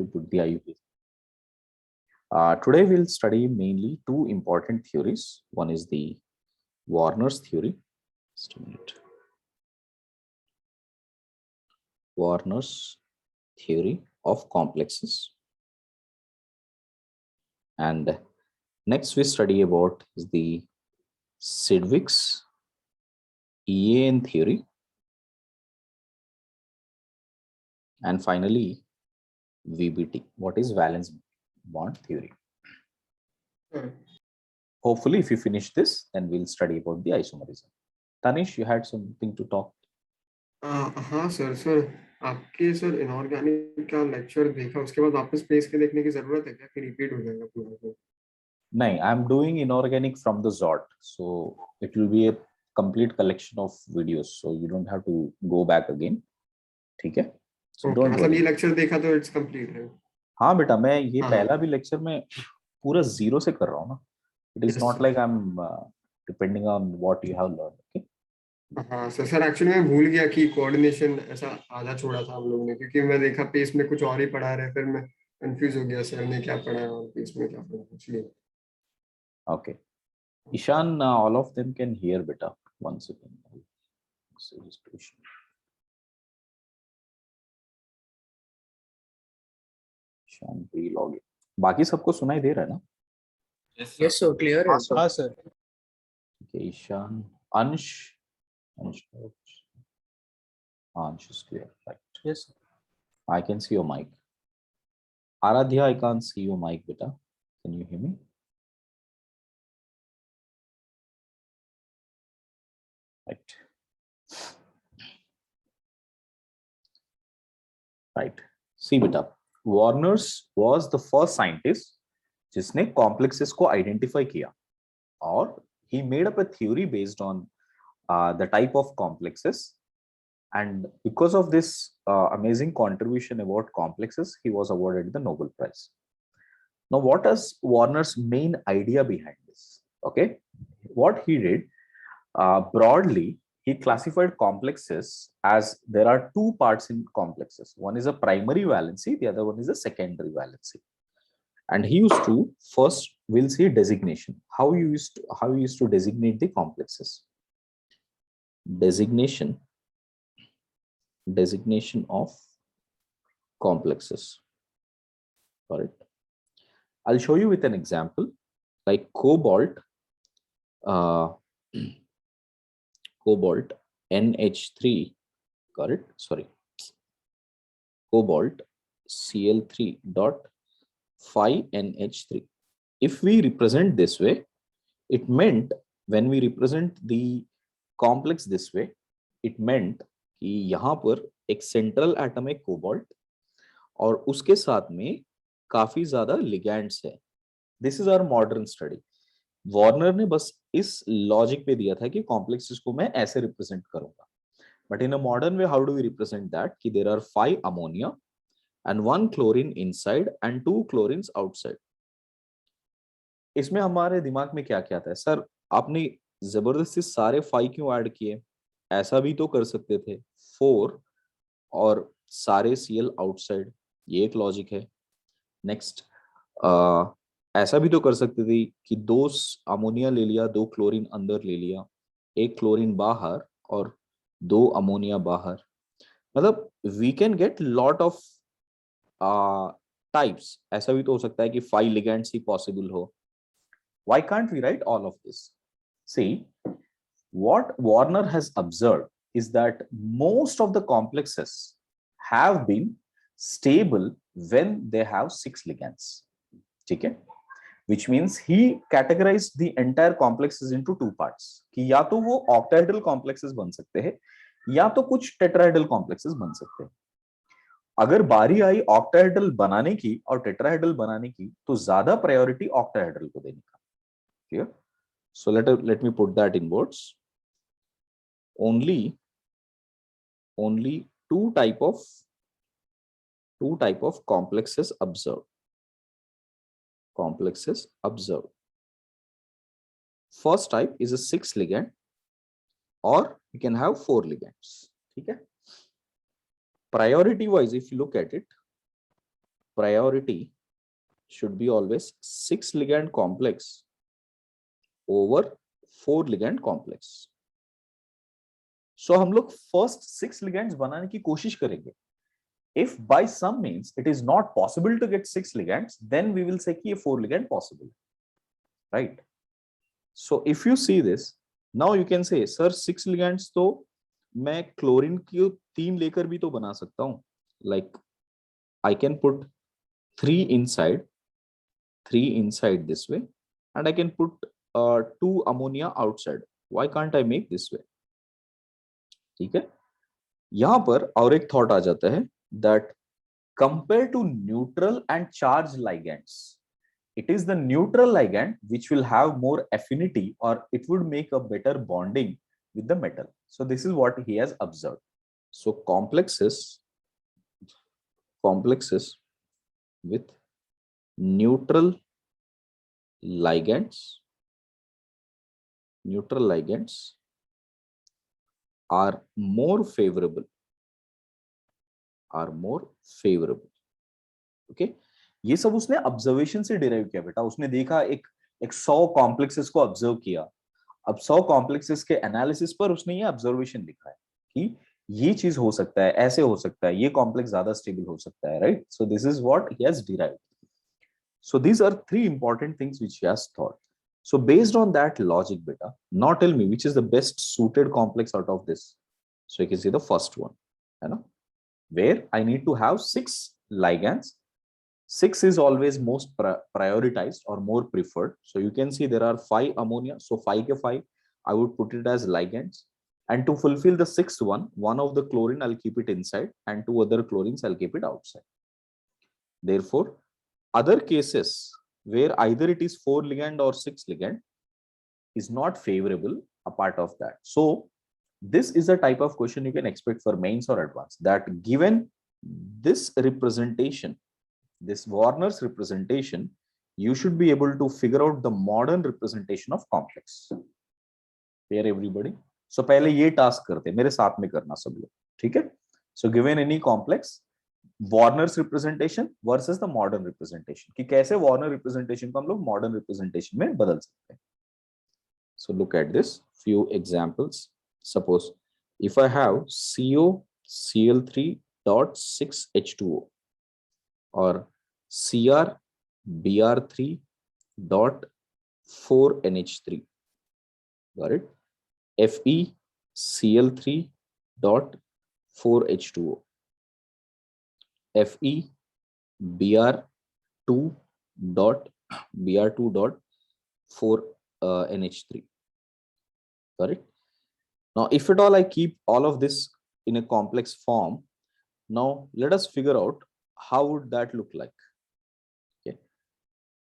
to put the IUPAC. Today we'll study mainly two important theories. One is the Warner's theory. Just a minute. Warner's theory of complexes. And next we study about is the Sidgwick's EAN theory. And finally, VBT. What is valence bond theory? Hopefully, if you finish this, then we'll study about the isomerism. Tanish, you had something to talk? हाँ sir आपके sir inorganic का lecture देखा, उसके बाद वापस page के देखने की जरूरत है क्या कि रिपीट हो जाएगा पूरा? नहीं, I am doing inorganic from the Zort, so it will be a complete collection of videos, so you don't have to go back again. ठीक है? So don't मतलब worry. ये लेक्चर देखा तो इट्स कंप्लीट है? हाँ बेटा, मैं ये हाँ। पहला भी लेक्चर में पूरा जीरो से कर रहा हूँ ना. It is Yes, not sir. like I'm depending on what you have learned. Okay? हाँ सर एक्चुअली मैं भूल गया कि कोऑर्डिनेशन ऐसा आधा छोड़ा था हम लोगों ने, क्योंकि मैं देखा पेज में कुछ और ही पढ़ा रहे, फिर मैं कंफ्यूज हो गया सर ने क्या पढ़ा है और पेज में क्या पढ़ा कुछ नहीं. Okay. Ishan, all of them can hear better. One second. Ishan, pre-log in. बाकी सबको सुनाई दे रहा है ना? Yes sir, clear है. हाँ sir. Okay, Ishan, Ansh is clear, right? Yes sir. I can see your mic. Aradhya, I can't see your mic, beta. Can you hear me? Right. Right. See, beta. Warner's was the first scientist जिसने complexes को identify किया, और he made up a theory based on the type of complexes, and because of this amazing contribution about complexes, he was awarded the Nobel Prize. Now, what is Warner's main idea behind this? Okay, what he did, broadly, he classified complexes as there are two parts in complexes. One is a primary valency, the other one is a secondary valency. And he used to, first we'll see designation. How he used to designate the complexes. Designation of complexes. Correct. I'll show you with an example, like cobalt NH3, correct? Sorry, cobalt Cl3 dot 5NH3. If we represent this way, it meant when we represent the complex this way, it meant कि यहाँ पर एक central atom है cobalt और उसके साथ में काफी ज्यादा लिगैंड्स है. This is our modern study. Warner ने बस इस लॉजिक पे दिया था कि कॉम्प्लेक्सेस को मैं ऐसे रिप्रेजेंट करूंगा. But in a modern way, how do we represent that कि there are 5 ammonia and 1 chlorine inside and 2 chlorines outside. इसमें हमारे दिमाग में क्या क्या आता है? सर, आपने जबरदस्ती सारे 5 क्यों ऐड किए? ऐसा भी तो कर सकते थे 4 और सारे Cl आउटसाइड, ये एक लॉजिक है. नेक्स्ट, ऐसा भी तो कर सकते थे कि 2 अमोनिया ले लिया, 2 क्लोरीन अंदर ले लिया, 1 क्लोरीन बाहर और 2 अमोनिया बाहर. मतलब we can get lot of types. ऐसा भी तो हो सकता है कि 5 लिगेंड्स ही पॉसिबल हो. Why can't we write all of this? See, what Warner has observed is that most of the complexes have been stable when they have 6 ligands. ठीक है? Which means he categorized the entire complexes into 2 parts. कि या तो वो octahedral complexes बन सकते हैं या तो कुछ tetrahedral complexes बन सकते हैं. अगर बारी आई ऑक्टाहेड्रल बनाने की और टेट्राहेड्रल बनाने की, तो ज्यादा प्रायोरिटी ऑक्टाहेड्रल को देने का. Clear? So let me put that in words. Only two type of complexes observed. First type is a 6 ligand, or you can have 4 ligands. ठीक है? Priority wise, if you look at it, priority should be always 6 ligand complex over 4 ligand complex. So हम लोग first 6 ligands बनाने की कोशिश करेंगे. If by some means it is not possible to get 6 ligands, then we will say कि ये 4 ligand possible, right? So if you see this, now you can say, sir 6 ligands तो मैं chlorine की 3 लेकर भी तो बना सकता हूँ. Like I can put 3 inside this way, and I can put 2 ammonia outside. Why can't I make this way? ठीक है. यहाँ पर और एक थॉट आ जाता है that compared to neutral and charged ligands, it is the neutral ligand which will have more affinity, or it would make a better bonding with the metal. So this is what he has observed. So complexes with neutral ligands are more favorable. Okay, ये सब उसने observation से derive किया बेटा. उसने देखा एक 100 complexes को ऑब्जर्व किया. अब 100 कॉम्प्लेक्सेस के एनालिसिस पर उसने ये ऑब्जर्वेशन लिखा है कि ये चीज हो सकता है, ऐसे हो सकता है, ये कॉम्प्लेक्स ज्यादा स्टेबल हो सकता है, right? So this is what he has derived. So these are 3 important things which he has thought. So based on that logic, beta, now tell me which is the best suited complex out of this. So you can see the first one, you know, where I need to have 6 ligands. 6 is always most prioritized or more preferred. So you can see there are 5 ammonia. So 5 ke 5, I would put it as ligands. And to fulfill the 6th one of the chlorine I'll keep it inside, and 2 other chlorines I'll keep it outside. Therefore, other cases where either it is 4 ligand or 6 ligand is not favorable a part of that. So this is a type of question you can expect for mains or advanced, that given this representation, this Warner's representation, you should be able to figure out the modern representation of complex. Clear everybody? So पहले ये task करते, मेरे साथ में करना सब लोग, ठीक है? So given any complex, Warner's representation versus the modern representation, कि कैसे Warner representation को हम लोग modern representation में बदल सकते हैं. So look at this few examples. Suppose if I have COCl3 dot 6H2O or CrBr3 dot 4NH3, got it? FeCl3 dot 4H2O, FeBr2 dot 4NH3. Correct? Now, if at all I keep all of this in a complex form, now let us figure out how would that look like. Okay.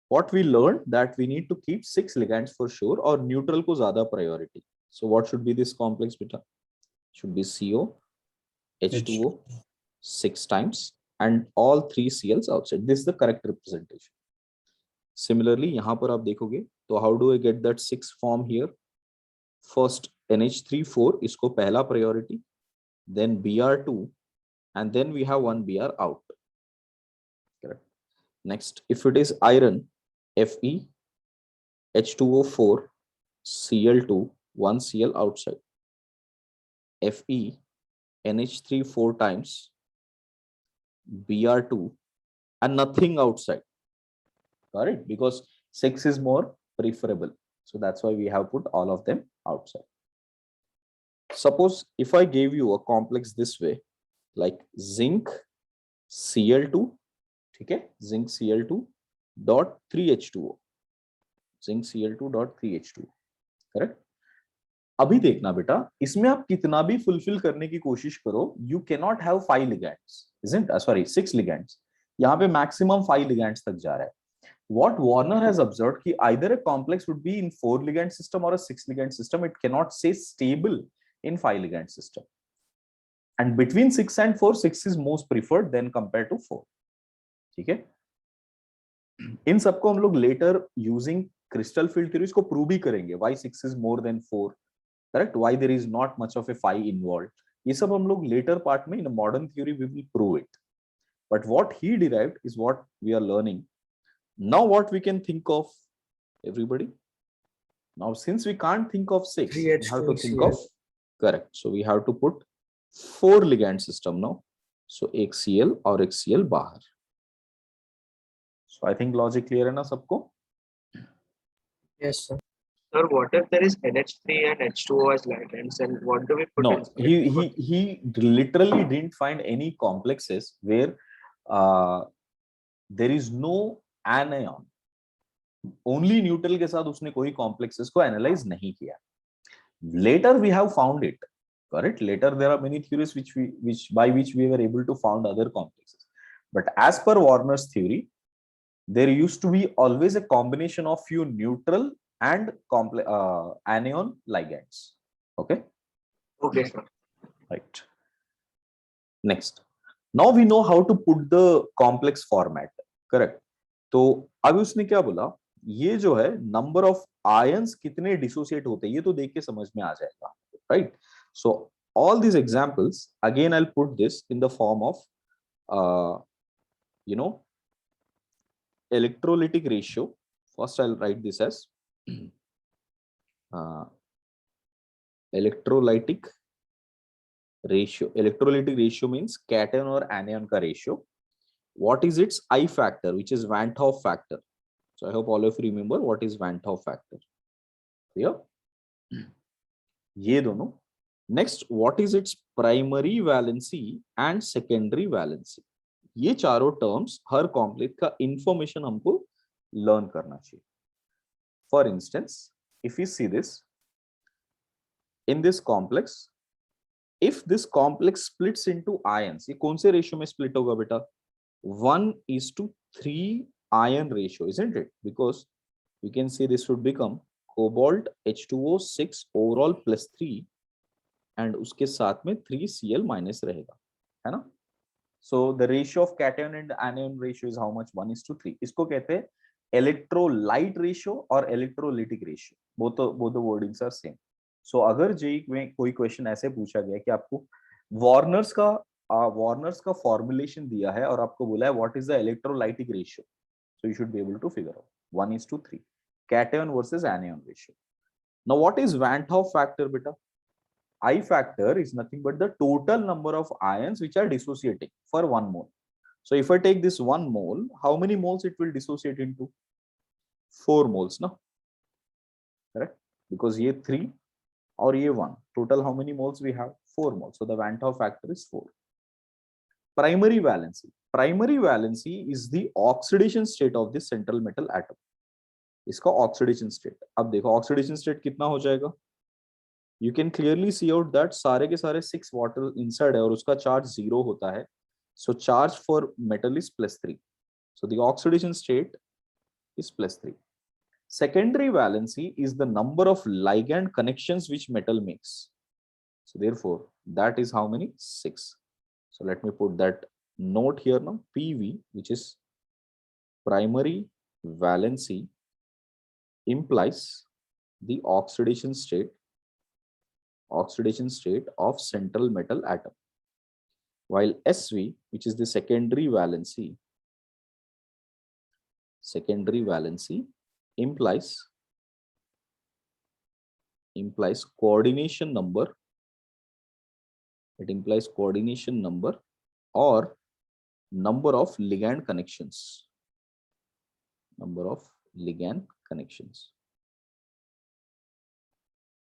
What we learned that we need to keep 6 ligands for sure, or neutral ko zyada priority. So what should be this complex beta? Should be CO, H2O 6 times, and all 3 Cls outside. This is the correct representation. Similarly, यहाँ पर आप देखोगे तो how do I get that 6 form here? First NH3 4 इसको पहला priority, then Br2, and then we have one Br out. Correct. Next, if it is iron, Fe H2O4 Cl2 1 Cl outside, Fe NH3 4 times Br2 and nothing outside. Got it? Because 6 is more preferable. So that's why we have put all of them outside. Suppose if I gave you a complex this way, like zinc Cl2, okay, zinc Cl2 dot 3H2O, zinc Cl2 dot 3H2O, correct? अभी देखना बेटा, इसमें आप कितना भी fulfil करने की कोशिश करो, you cannot have 5 ligands, isn't? Sorry, 6 ligands. यहाँ पे maximum 5 ligands तक जा रहा है. What Warner has observed कि either a complex would be in 4 ligand system or a 6 ligand system, it cannot say stable in 5 ligand system. And between 6 and 4, 6 is most preferred than compared to 4. ठीक है? इन सबको हम लोग later using crystal field theory को prove भी करेंगे. Why 6 is more than 4? Correct? Why there is not much of a phi involved? ये सब हम लोग later part में in a modern theory we will prove it. but what he derived is what we are learning. Now what we can think of, everybody? Now since we can't think of 6, we have to think of, correct, so we have to put 4 ligand system now. So एक Cl और एक Cl बाहर. So I think logic clear है ना सबको? Yes, sir. Sir, what if there is NH3 and H2O as ligands, and what do we put No, inside? he literally didn't find any complexes where there is no anion. Only neutral के साथ उसने कोई complexes को analyze नहीं किया. Later we have found it, correct? Later there are many theories by which we were able to found other complexes. But as per Warner's theory, there used to be always a combination of few neutral and anion ligands. Okay. Okay, sir. Right. Next. Now we know how to put the complex format. Correct. तो अभी उसने क्या बोला, ये जो है number of ions कितने dissociate होते हैं ये तो देख के समझ में आ जाएगा, right? So all these examples, again I'll put this in the form of electrolytic ratio. First I'll write this as electrolytic ratio. Electrolytic ratio means cation or anion ka ratio. What is its I factor, which is Van 't Hoff factor? So I hope all of you remember what is Van 't Hoff factor. Clear? ये दोनों. Next, what is its primary valency and secondary valency? ये चारों terms हर complex का information हमको learn करना चाहिए. For instance, if we see this, in this complex, if this complex splits into ions, ये कौन से ratio में split होगा बेटा? 1:3 ion ratio, isn't it? Because you can say this would become cobalt H2O6 overall plus 3 and उसके साथ में 3Cl minus रहेगा, है ना? So the ratio of cation and anion ratio is how much? 1:3. इसको कहते हैं electrolyte ratio और electrolytic ratio. Both the wordings are same. So अगर जेईई में कोई क्वेश्चन ऐसे पूछा गया कि आपको वार्नर्स का फॉर्मुलेशन दिया है और आपको बोला है what is the electrolytic ratio, so you should be able to figure out 1:3 cation versus anion ratio. Now what is Van 't Hoff factor beta? I factor is nothing but the total number of ions which are dissociating for 1 mole. So if I take this 1 mole, how many moles it will dissociate into? 4 moles, no? Correct? Because ये 3 और ये 1, total how many moles we have? 4 moles. So the Van 't Hoff factor is 4. Primary valency. Primary valency is the oxidation state of this central metal atom. इसका oxidation state. अब देखो oxidation state कितना हो जाएगा? You can clearly see out that सारे के सारे 6 water inside है और उसका charge 0 होता है. So charge for metal is +3. So the oxidation state is +3. Secondary valency is the number of ligand connections which metal makes. So therefore, that is how many? 6. So let me put that note here now. PV, which is primary valency, implies the oxidation state of central metal atom, while SV, which is the secondary valency implies coordination number. It implies coordination number or number of ligand connections.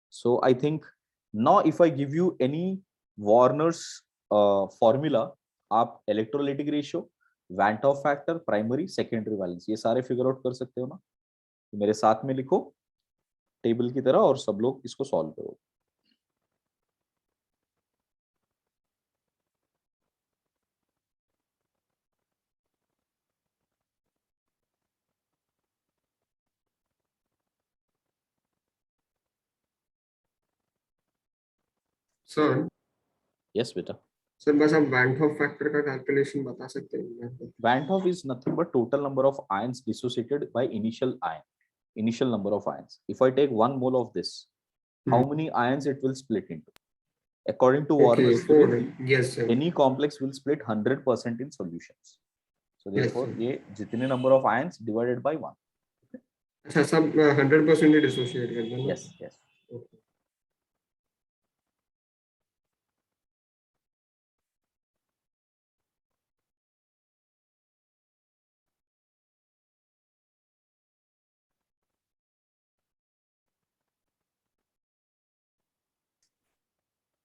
So I think now if I give you any Warner's formula, आप electrolytic ratio, Van 't Hoff factor, primary, secondary valence, ये सारे figure out कर सकते हो ना? मेरे साथ में लिखो टेबल की तरह और सब लोग इसको सॉल्व करो. सर Yes बेटा. सर बस आप Van 't Hoff factor का कैलकुलेशन बता सकते हैं? Van 't Hoff is nothing but total number of ions dissociated by initial number of ions. If I take 1 mole of this, how many ions it will split into? According to Okay, Warner's 4. theory, Yes, sir. any complex will split 100% in solutions. So Yes, therefore, sir. ये जितने number of ions divided by 1. अच्छा, सब 100% ही dissociate कर देना. Yes, yes. Okay.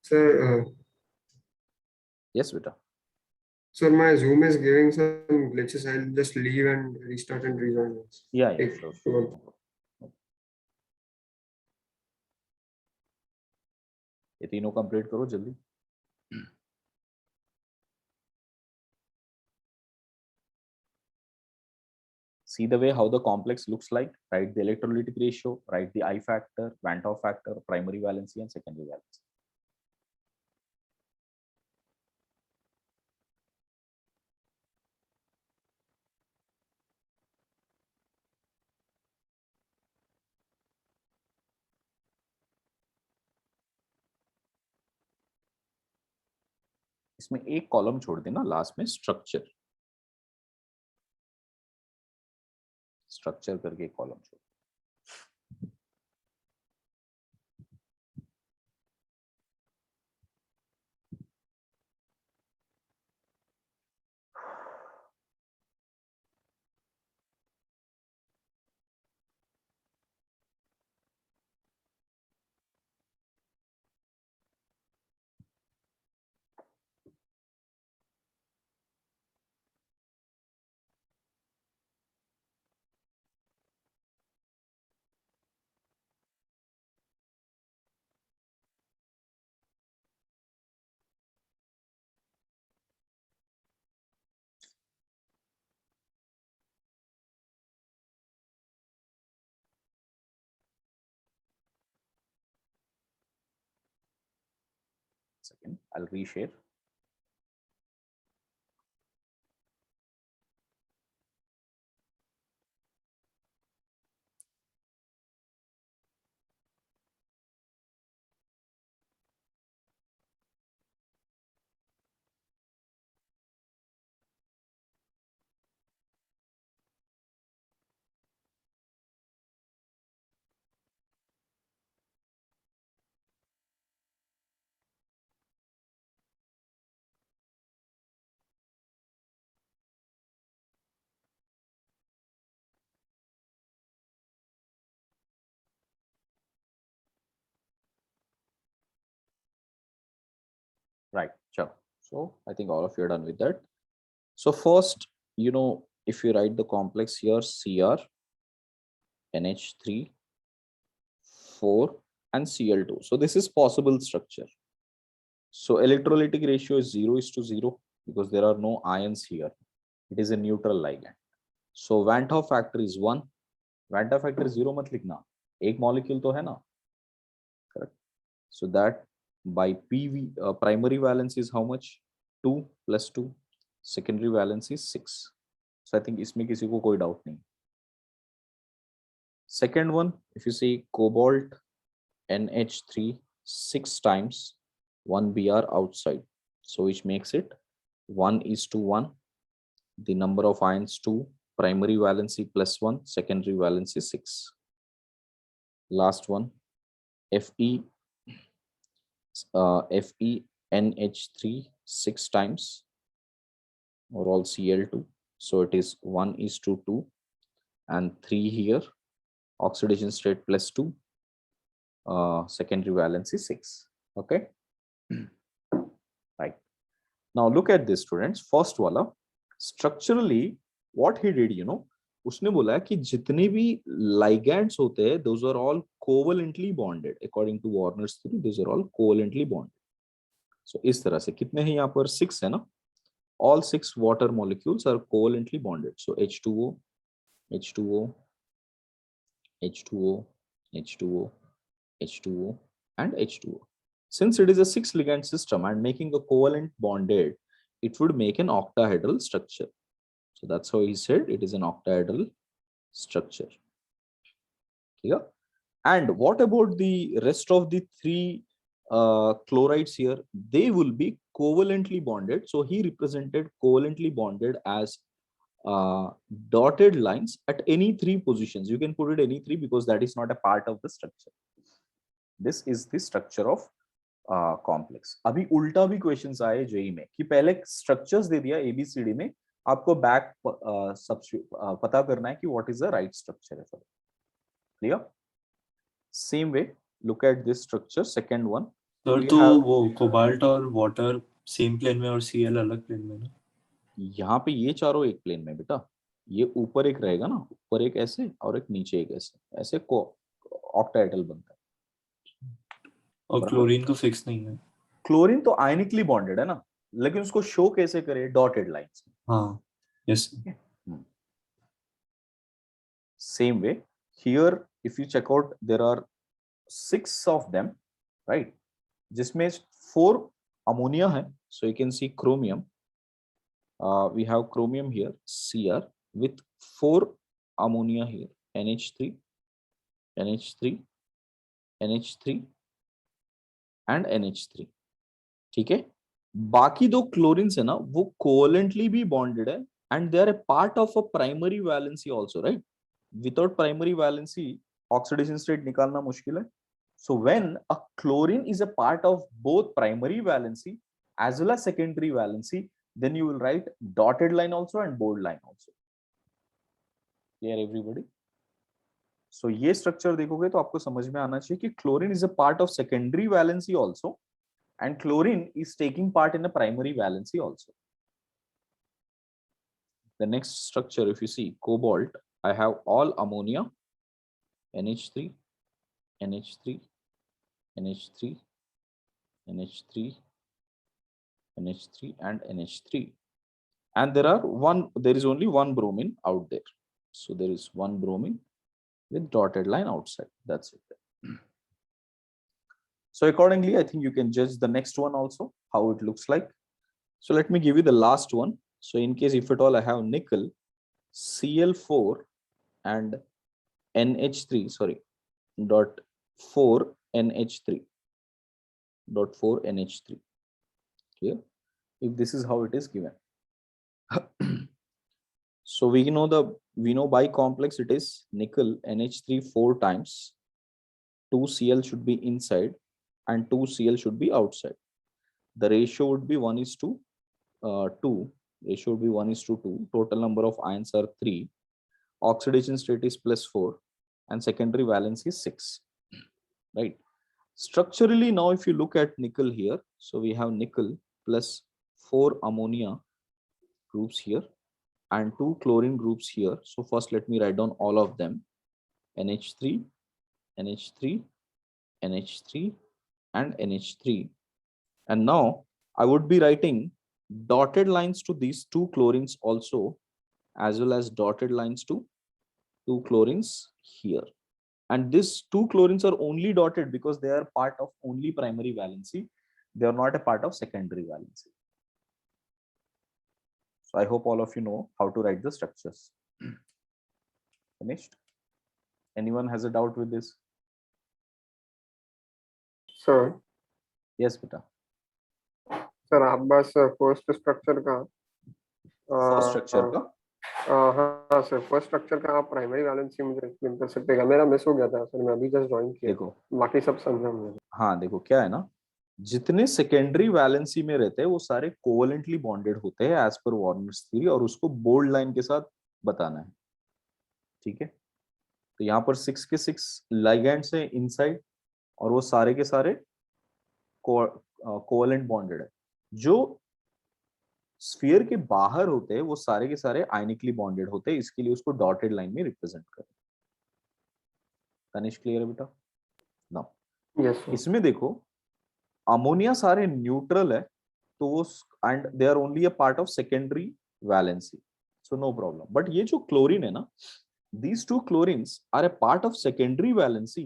Sir, Yes, beta. sir, my Zoom is giving some glitches. I'll just leave and restart and rejoin. Yeah, yeah, Take sure, 2 sure. or ये तीनों complete करो जल्दी. See the way how the complex looks like. Write the electrolytic ratio, write the I factor, Van 't Hoff factor, primary valency and secondary valency. इसमें एक column छोड़ देना last में, structure करके एक कॉलम छोड़. Second, I'll reshare. Right, sure. So I think all of you are done with that. So first, if you write the complex here, Cr, NH3, 4 and Cl2. So this is possible structure. So electrolytic ratio is 0:0 because there are no ions here. It is a neutral ligand. So Van 't Hoff factor is 1. Van 't Hoff factor is 0 मत लिखना. एक molecule तो है ना. Correct. So that by PV, primary valence is how much? 2 plus 2. Secondary valence is 6. So I think इसमें किसी को कोई doubt नहीं. Second one, if you see cobalt NH3 6 times 1 Br outside, so which makes it 1:1. The number of ions 2, primary valency +1, secondary valency 6. Last one, Fe NH3 6 times or all Cl2, so it is 1:2 and 3 here, oxidation state +2, secondary valency 6. Okay. Right. Now look at this, students. First wala, structurally what he did, उसने बोला कि जितने भी ligands होते हैं, those are all covalently bonded. According to Warner's theory, those are all covalently bonded. So इस तरह से कितने हैं यहाँ पर 6 है ना? All 6 water molecules are covalently bonded. So H2O, H2O, H2O, H2O, H2O, and H2O. Since it is a 6 ligand system and making a covalent bonded, it would make an octahedral structure. So that's how he said it is an octahedral structure. Yeah. And what about the rest of the 3 chlorides here, they will be covalently bonded. So he represented covalently bonded as dotted lines at any three positions. You can put it any three because that is not a part of the structure. This is the structure of complex. अभी उल्टा भी questions आए JEE में कि पहले structures दे दिया ABCD में, आपको बैक पता करना है कि what is the right structure है. Clear? Same way look at this structure, second one. Sir तो वो कोबाल्ट और वाटर सेम प्लेन में और सीएल अलग प्लेन में ना? यहाँ पे ये चारों एक प्लेन में बेटा, ये ऊपर एक रहेगा ना, ऊपर एक ऐसे और एक नीचे एक ऐसे, ऐसे ऑक्टाहेड्रल बनता है. और क्लोरीन तो फिक्स नहीं है. क्लोरीन तो आयनिकली बॉन्डेड है ना, लेकिन उसको शो कैसे करे? Dotted lines. हाँ, yes. Same way here, if you check out, there are 6 of them, right? जिसमें 4 ammonia है, so you can see chromium. We have chromium here, Cr, with 4 ammonia here, NH3, NH3, NH3 and NH3. ठीक है. बाकी दो chlorines है ना, वो covalently भी बॉन्डेड है and they are a part of a primary valency also, right? Without primary valency, oxidation state निकालना मुश्किल है. So when a chlorine is a part of both primary valency as well as secondary valency, then you will write dotted line also and bold line also. Clear everybody? So ये structure देखोगे तो आपको समझ में आना चाहिए कि chlorine is a part of secondary valency also and chlorine is taking part in a primary valency also. The next structure, if you see cobalt, I have all ammonia, NH3, NH3, NH3, NH3, NH3 and NH3. And there is only one bromine out there. So there is one bromine with dotted line outside. That's it. So accordingly, I think you can judge the next one also, how it looks like. So let me give you the last one. So in case if at all I have nickel, Cl4 and NH3, sorry, dot 4 NH3, dot 4 NH3. Clear? If this is how it is given. So we know by complex it is nickel NH3 4 times, 2 Cl should be inside and 2 Cl should be outside. The ratio would be 1:2. Ratio would be 1:2. Total number of ions are 3. Oxidation state is +4 and secondary valence is 6. Right? Structurally, now if you look at nickel here, so we have nickel plus 4 ammonia groups here and 2 chlorine groups here. So first let me write down all of them. NH3, NH3, NH3 and NH3. And now I would be writing dotted lines to these 2 chlorines also, as well as dotted lines to 2 chlorines here. And these 2 chlorines are only dotted because they are part of only primary valency. They are not a part of secondary valency. So I hope all of you know how to write the structures. Finished? Anyone has a doubt with this? Sir Yes, beta. Sir आप बस first structure का First structure का? हाँ sir, first structure का आप primary valency मुझे explain कर सकते हैं? मेरा मिस हो गया था सर, मैं अभी जस्ट ज्वाइन किया. देखो, बाकी सब समझा मुझे. हाँ देखो क्या है ना, जितने सेकेंडरी वैलेंसी में रहते हैं वो सारे कोवेलेंटली बॉन्डेड होते हैं एज पर वार्नर्स थ्योरी, और उसको बोल्ड लाइन के साथ बताना है. ठीक है, तो यहाँ पर 6 के 6 लिगेंड्स है इनसाइड और वो सारे के सारे कोवेलेंट बॉन्डेड है. जो स्फीयर के बाहर होते हैं वो सारे के सारे आयनिकली बॉन्डेड होते हैं, इसके लिए उसको डॉटेड लाइन में रिप्रेजेंट करें. तनिष क्लियर है बेटा? Now yes sir. इसमें देखो अमोनिया सारे न्यूट्रल है, तो वो and they are only a part of secondary valency, so no problem. But ये जो क्लोरीन है ना, these 2 chlorines are a part of secondary valency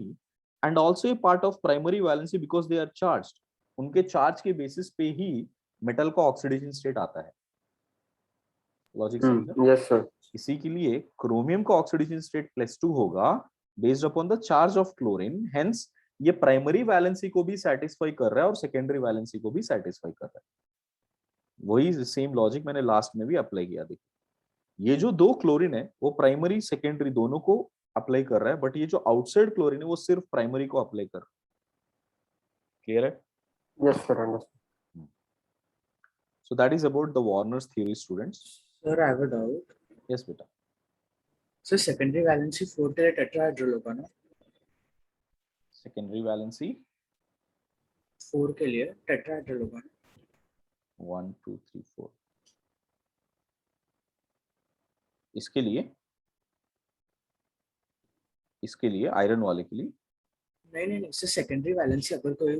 and also a part of primary valency because they are charged. उनके charge के basis पे ही metal का oxidation state आता है. लॉजिक समझा? Yes sir. इसी के लिए क्रोमियम का ऑक्सीडेशन स्टेट +2 होगा based upon the charge of chlorine, hence ये प्राइमरी वैलेंसी को भी सेटिस्फाई कर रहा है और सेकेंडरी वैलेंसी को भी सेटिस्फाई कर रहा है। वही सेम लॉजिक मैंने लास्ट में भी अप्लाई किया। देखिए ये जो 2 क्लोरीन है वो प्राइमरी सेकेंडरी दोनों को अप्लाई कर रहा है, बट ये जो आउटसाइड क्लोरीन है वो सिर्फ प्राइमरी को अप्लाई कर रहा है। क्लियर है? Yes sir, understand. So that is about the Warner's theory, students. Sir, I have a doubt. Yes, beta. So secondary valency 4 के लिए टेट्राहेड्रल होगा ना? Secondary valency 4 के लिए टेट्राहेड्रल होगा ना? 1 2 3 4 इसके लिए आयरन वाले के लिए नहीं, सर सेकेंडरी वैलेंसी अगर कोई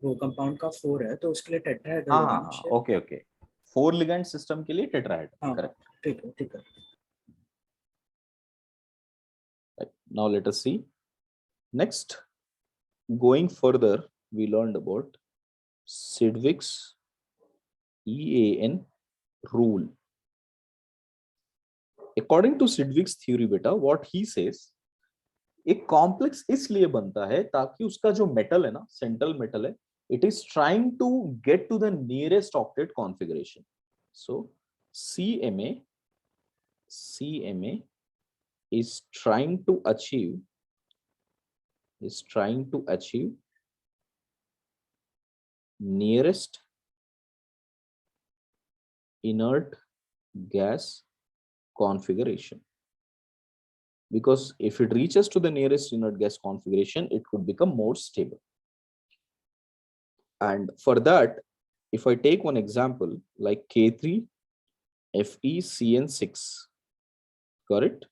वो कंपाउंड का 4 है तो उसके लिए टेट्राहेड्रल होगा ना? हाँ, ओके 4 लिगैंड सिस्टम के लिए टेट्राहेड्रल, करेक्ट। ठीक है। Now let us see. Next, going further, we learned about Sidgwick's EAN rule. According to Sidgwick's theory, beta, what he says, एक कॉम्प्लेक्स इसलिए बनता है ताकि उसका जो मेटल है ना, सेंट्रल मेटल है, it is trying to get to the nearest octet configuration. So CMA is trying to achieve nearest inert gas configuration, because if it reaches to the nearest inert gas configuration, it could become more stable. And for that, if I take one example like K3FeCN6, correct,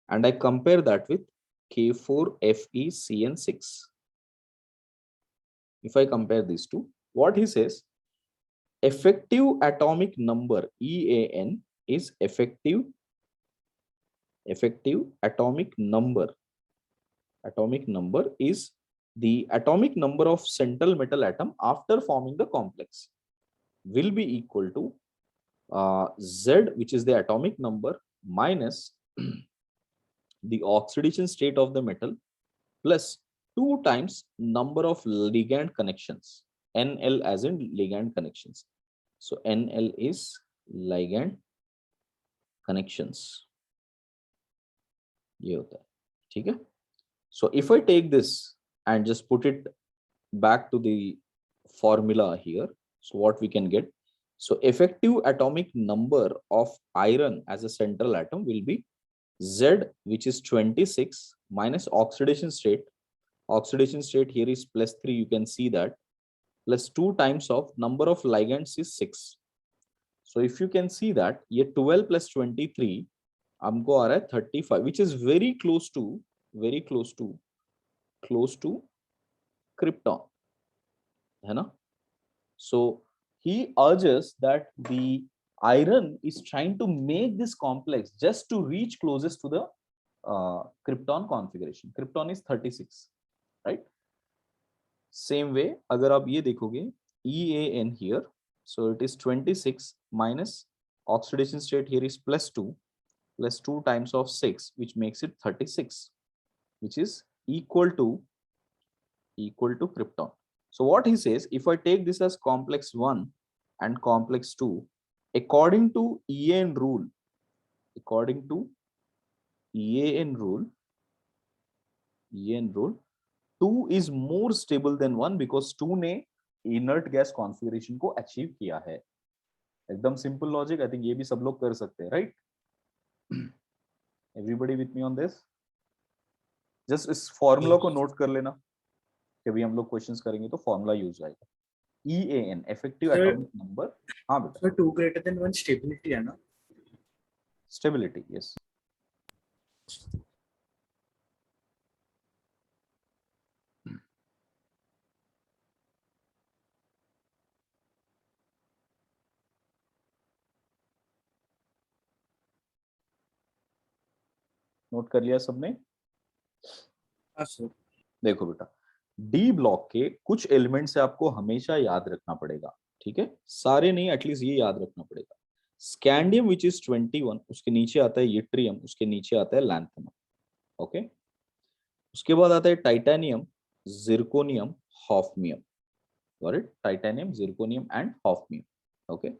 and I compare that with K4FeCN6, if I compare these two, what he says, effective atomic number EAN is effective atomic number is the atomic number of central metal atom after forming the complex, will be equal to Z, which is the atomic number, minus the oxidation state of the metal, plus 2 times number of ligand connections, NL as in ligand connections. So NL is ligand connections. ये होता है, ठीक है? So if I take this and just put it back to the formula here, so what we can get? So effective atomic number of iron as a central atom will be Z, which is 26, minus oxidation state. Oxidation state here is +3, you can see that, plus 2 times of number of ligands is 6. So if you can see that, ये 12 plus 23 हमको आ रहा है 35, which is very close to krypton, है ना? So he urges that the iron is trying to make this complex just to reach closest to the krypton configuration. Krypton is 36, right? Same way, अगर आप ये देखोगे EAN here, so it is 26 minus oxidation state here is +2, plus 2 times of 6, which makes it 36, which is equal to krypton. So what he says, if I take this as complex 1 and complex 2, according to EAN rule, 2 is more stable than 1 because 2 ने inert gas configuration को achieve किया है. एकदम simple logic, I think ये भी सब लोग कर सकते हैं, right? Everybody with me on this? Just इस formula को note कर लेना, कभी हम लोग क्वेश्चंस करेंगे तो फॉर्मूला यूज आएगा. EAN, effective atomic number. हाँ बेटा. सर 2 greater than 1 स्टेबिलिटी है ना? Stability, yes. नोट कर लिया सबने? हाँ सर. देखो बेटा, डी ब्लॉक के कुछ एलिमेंट से आपको हमेशा याद रखना पड़ेगा, ठीक है? सारे नहीं, एटलीस्ट ये याद रखना पड़ेगा. स्कैंडियम विच इज 21, उसके नीचे आता है यट्रियम, उसके नीचे आता है लैंथेनम, ओके? उसके बाद आता है titanium, zirconium, hafnium. Got it? Titanium, zirconium and hafnium. Okay.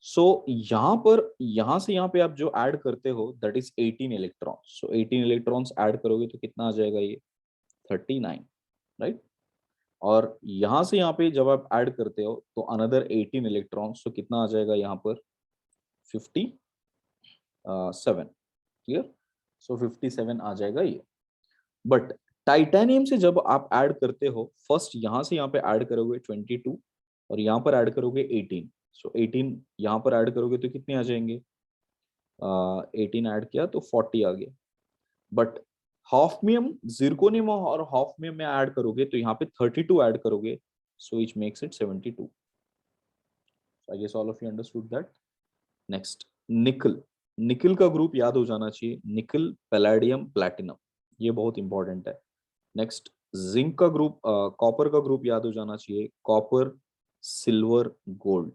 So यहाँ पर यहाँ से यहाँ पे आप जो ऐड करते हो that is 18 electrons. So 18 electrons add करोगे तो कितना आ जाएगा ये 39, right? और यहाँ से यहाँ पे जब आप ऐड करते हो तो another 18 electrons, तो कितना आ जाएगा यहाँ पर 57. Clear? So 57 आ जाएगा ये. बट टाइटेनियम से जब आप ऐड करते हो, फर्स्ट यहां से यहाँ पे ऐड करोगे 22 और यहाँ पर ऐड करोगे 18. सो 18 यहाँ पर ऐड करोगे तो कितने आ जाएंगे? 18 ऐड किया तो 40 आ गया. बट हाफनियम, जिरकोनियम और हाफनियम में ऐड करोगे तो यहाँ पे 32 ऐड करोगे, so which makes it 72. I guess all of you understood that. Next nickel. Nickel का ग्रुप याद हो जाना चाहिए, निकल, पैलेडियम, प्लैटिनम, ये बहुत इंपॉर्टेंट है. नेक्स्ट जिंक का ग्रुप, कॉपर का ग्रुप याद हो जाना चाहिए, कॉपर, सिल्वर, गोल्ड.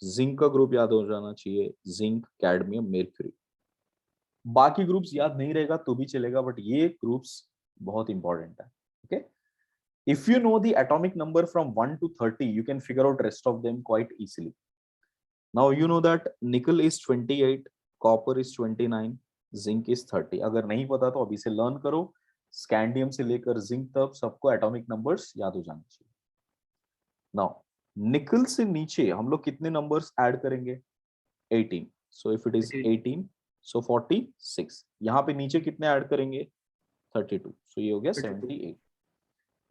जिंक का ग्रुप याद हो जाना चाहिए, जिंक, कैडमियम, मेर्क्यूरी. बाकी ग्रुप्स याद नहीं रहेगा तो भी चलेगा, बट ये ग्रुप्स बहुत इंपॉर्टेंट है. Okay, if you know the atomic number from 1 to 30 you can figure out rest of them quite easily. Now you know that nickel is 28, copper is 29, zinc is 30. अगर नहीं पता तो अभी से learn करो. Scandium से लेकर जिंक तक सबको एटॉमिक नंबर्स याद हो जाने चाहिए. नाउ निकल से नीचे हम लोग कितने नंबर्स ऐड करेंगे? 18. सो इफ इट इज 18 सो 46. यहाँ पे नीचे कितने ऐड करेंगे? 32. सो ये हो गया 78.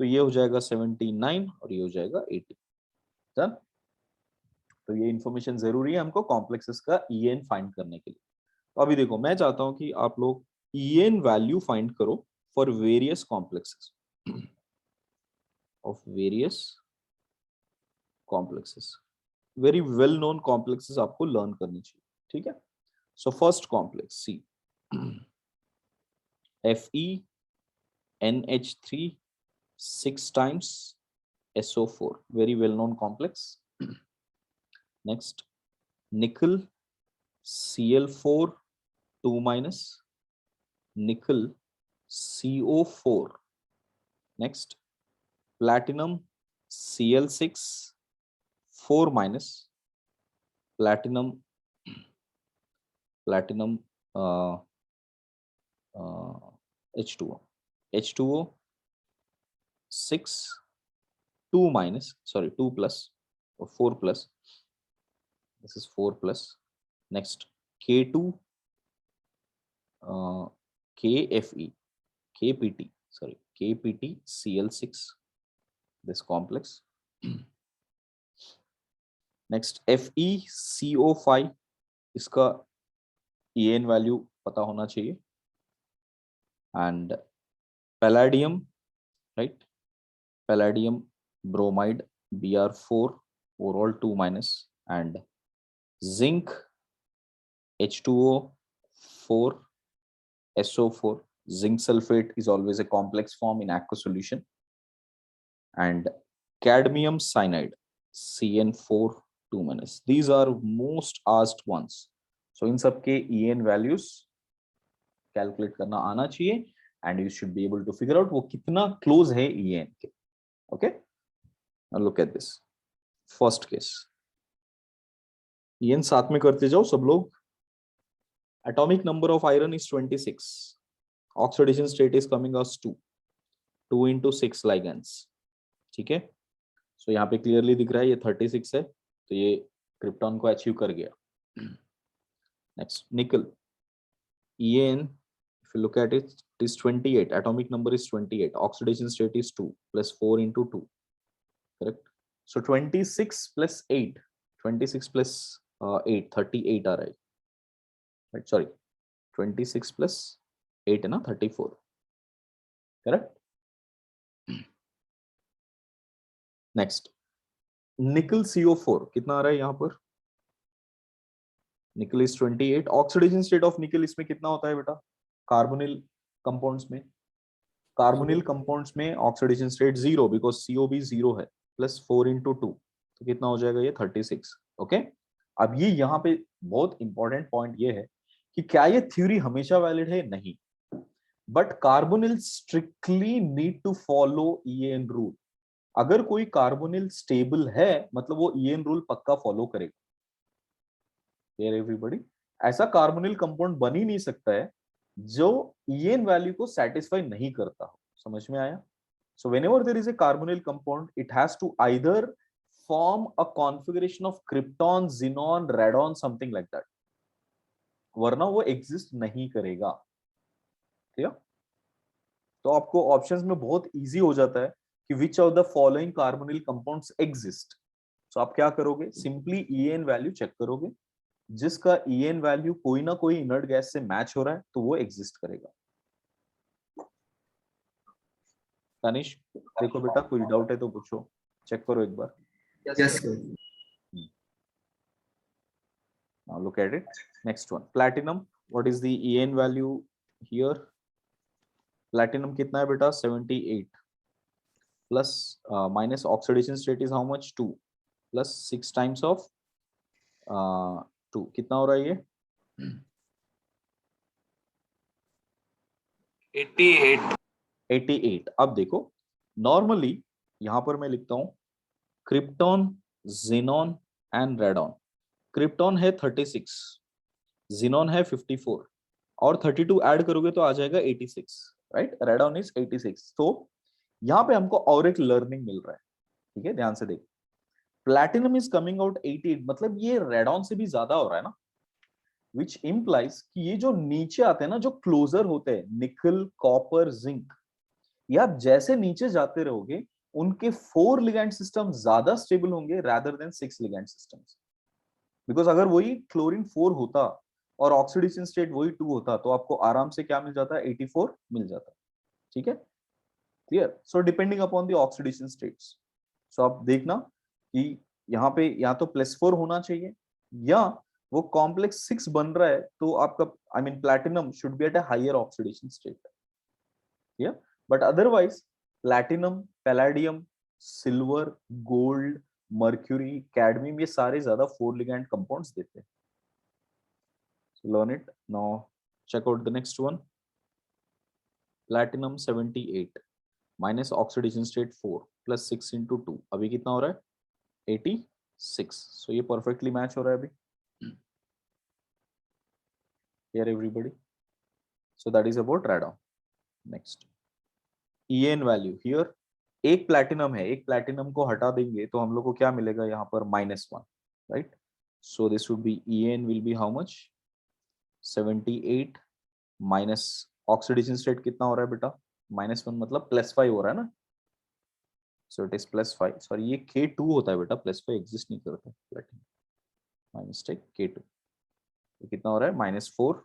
तो ये हो जाएगा 79 और ये हो जाएगा 80. डन. तो ये इंफॉर्मेशन जरूरी है हमको कॉम्प्लेक्सेस का EN फाइंड करने के लिए. तो अभी देखो, मैं चाहता हूं कि आप लोग EN वैल्यू फाइंड करो for various complexes of various complexes. Very well known complexes आपको लर्न करनी चाहिए. ठीक है. So first complex C, FeNH3 6 times SO4, very well known complex. Next, nickel Cl4 2 minus, nickel CO4. Next, platinum Cl6 4 minus, platinum H2O, H2O 6 2 minus, sorry 2 plus or 4 plus, this is 4 plus. Next, K2 KFE, KPT, sorry KPT Cl6, this complex. Next, FeCO5, इसका EN value पता होना चाहिए. And palladium, right? Palladium bromide Br4 overall 2 minus, and zinc H2O 4 SO4. Zinc sulfate is always a complex form in aqueous solution. And cadmium cyanide CN4 2 minus. These are most asked ones. So in सबके EN values calculate करना आना चाहिए and you should be able to figure out वो कितना close है EN के. Okay, now look at this first case. EN साथ में करते जाओ सब लोग. Atomic number of iron is 26. Oxidation state is coming as 2 into 6 ligands. ठीक है. So यहाँ पे क्लियरली दिख रहा है ये 36 है, तो ये क्रिप्टॉन को अचीव कर गया. Next, nickel EN, if you look at it, it is 28. Atomic number is 28. Oxidation state is 2 plus 4 into 2. Correct. So 26 plus 8. 26 plus 8. 38 आ रहा है. Right. Sorry. 26 plus 8 है ना 34. Correct. Next. Nickel CO4 कितना आ रहा है यहाँ पर? निकल इज 28. ऑक्सीडेशन स्टेट ऑफ निकल इसमें कितना होता है बेटा? कार्बोनिल कंपाउंड्स में, कार्बोनिल कंपाउंड्स में ऑक्सीडेशन स्टेट 0 बिकॉज COB 0 है, प्लस 4 into 2 तो कितना हो जाएगा ये 36. ओके. अब ये यहाँ पे बहुत इंपॉर्टेंट पॉइंट ये है कि क्या ये थ्योरी हमेशा वैलिड है? नहीं. But carbonyl strictly need to follow EAN rule. अगर कोई कार्बोनिल स्टेबल है मतलब वो EAN रूल पक्का फॉलो करेगा। Here everybody, ऐसा कार्बोनिल कंपाउंड बन ही नहीं सकता है जो EAN वैल्यू को सेटिस्फाई नहीं करता हो। समझ में आया? So whenever there is a carbonyl compound, it has to either form a configuration of krypton, xenon, radon, something like that. वरना वो एग्जिस्ट नहीं करेगा। ठीक? तो आपको ऑप्शंस में बहुत इजी हो जाता है कि which of the following carbonyl compounds exist. So आप क्या करोगे, सिंपली EAN वैल्यू चेक करोगे, जिसका EAN वैल्यू कोई ना कोई इनर्ट गैस से मैच हो रहा है तो वो एग्जिस्ट करेगा। तनिष देखो बेटा, कोई डाउट है तो पूछो, चेक करो एक बार। Yes, sir. Now look at it. Next one, platinum. What is the EAN value here? Platinum कितना है बेटा? 78 plus minus oxidation state is how much? 2 plus 6 times of 2 कितना हो रहा है ये? 88. 88। अब देखो नॉर्मली यहां पर मैं लिखता हूं krypton, xenon and radon. Krypton है 36, जेनॉन है 54 और 32 ऐड करोगे तो आ जाएगा 86, राइट? Radon is 86। तो यहां पे हमको और एक लर्निंग मिल रहा है। ठीक है, ध्यान से देखो, प्लैटिनम इज कमिंग आउट 88, मतलब ये रेडॉन से भी ज्यादा हो रहा है ना, विच इंप्लाइज कि ये जो नीचे आते हैं ना, जो क्लोजर होते हैं, निकल, कॉपर, जिंक, या जैसे नीचे जाते रहोगे उनके 4 लिगैंड सिस्टम ज्यादा स्टेबल होंगे rather than 6 ligand systems. Because अगर वही क्लोरीन 4 होता और ऑक्सीडेशन स्टेट वही 2 होता तो आपको आराम से क्या मिल जाता है? 84 मिल जाता। ठीक है, clear? So depending upon the oxidation states. So आप देखना कि यहाँ पे या तो +4 होना चाहिए या वो कॉम्प्लेक्स 6 बन रहा है तो आपका I mean platinum should be at a higher oxidation state. Yeah but otherwise platinum, palladium, silver, gold, mercury, cadmium, ये सारे ज्यादा 4 लिगैंड कंपाउंड्स देते हैं। Learn it now. Check out the next one. Platinum 78 minus oxidation state 4 plus 6 into 2, अभी कितना हो रहा है? 86। So ये perfectly match हो रहा है अभी। Here everybody. So that is about radon. Next, EAN value here, एक प्लैटिनम है, एक प्लैटिनम को हटा देंगे तो हम लोग को क्या मिलेगा यहाँ पर? -1, right? So this would be EAN will be how much? 78 minus oxidation state कितना हो रहा है बेटा? -1 मतलब +5 हो रहा है ना, सो इट इज +5। सॉरी ये K2 होता है बेटा, +5 एग्जिस्ट नहीं करता प्लैटिनम, माय मिस्टेक, K2। तो कितना हो रहा है? -4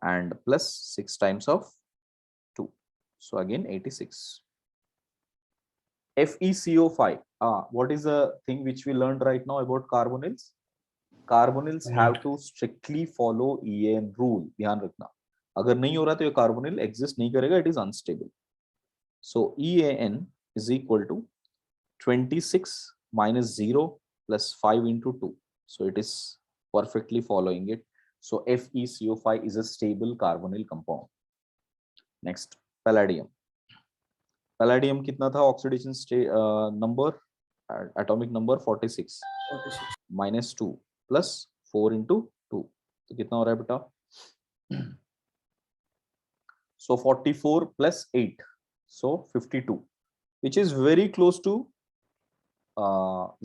and +6 times of 2, so again 86। FeCO5, what is the thing which we learned right now about carbonyls? Carbonyls have to strictly follow EAN rule, ध्यान रखना। अगर नहीं हो रहा तो ये कार्बोनिल एग्जिस्ट नहीं करेगा, it is unstable. So EAN is equal to 26 minus 0 plus 5 into 2, so it is perfectly following it. So FeCO5 is a stable carbonyl compound. Next, palladium. Palladium कितना था oxidation number, atomic number 46 minus 2 plus 4 into 2, तो कितना हो रहा है बेटा? So 44 plus 8, so 52, which is very close to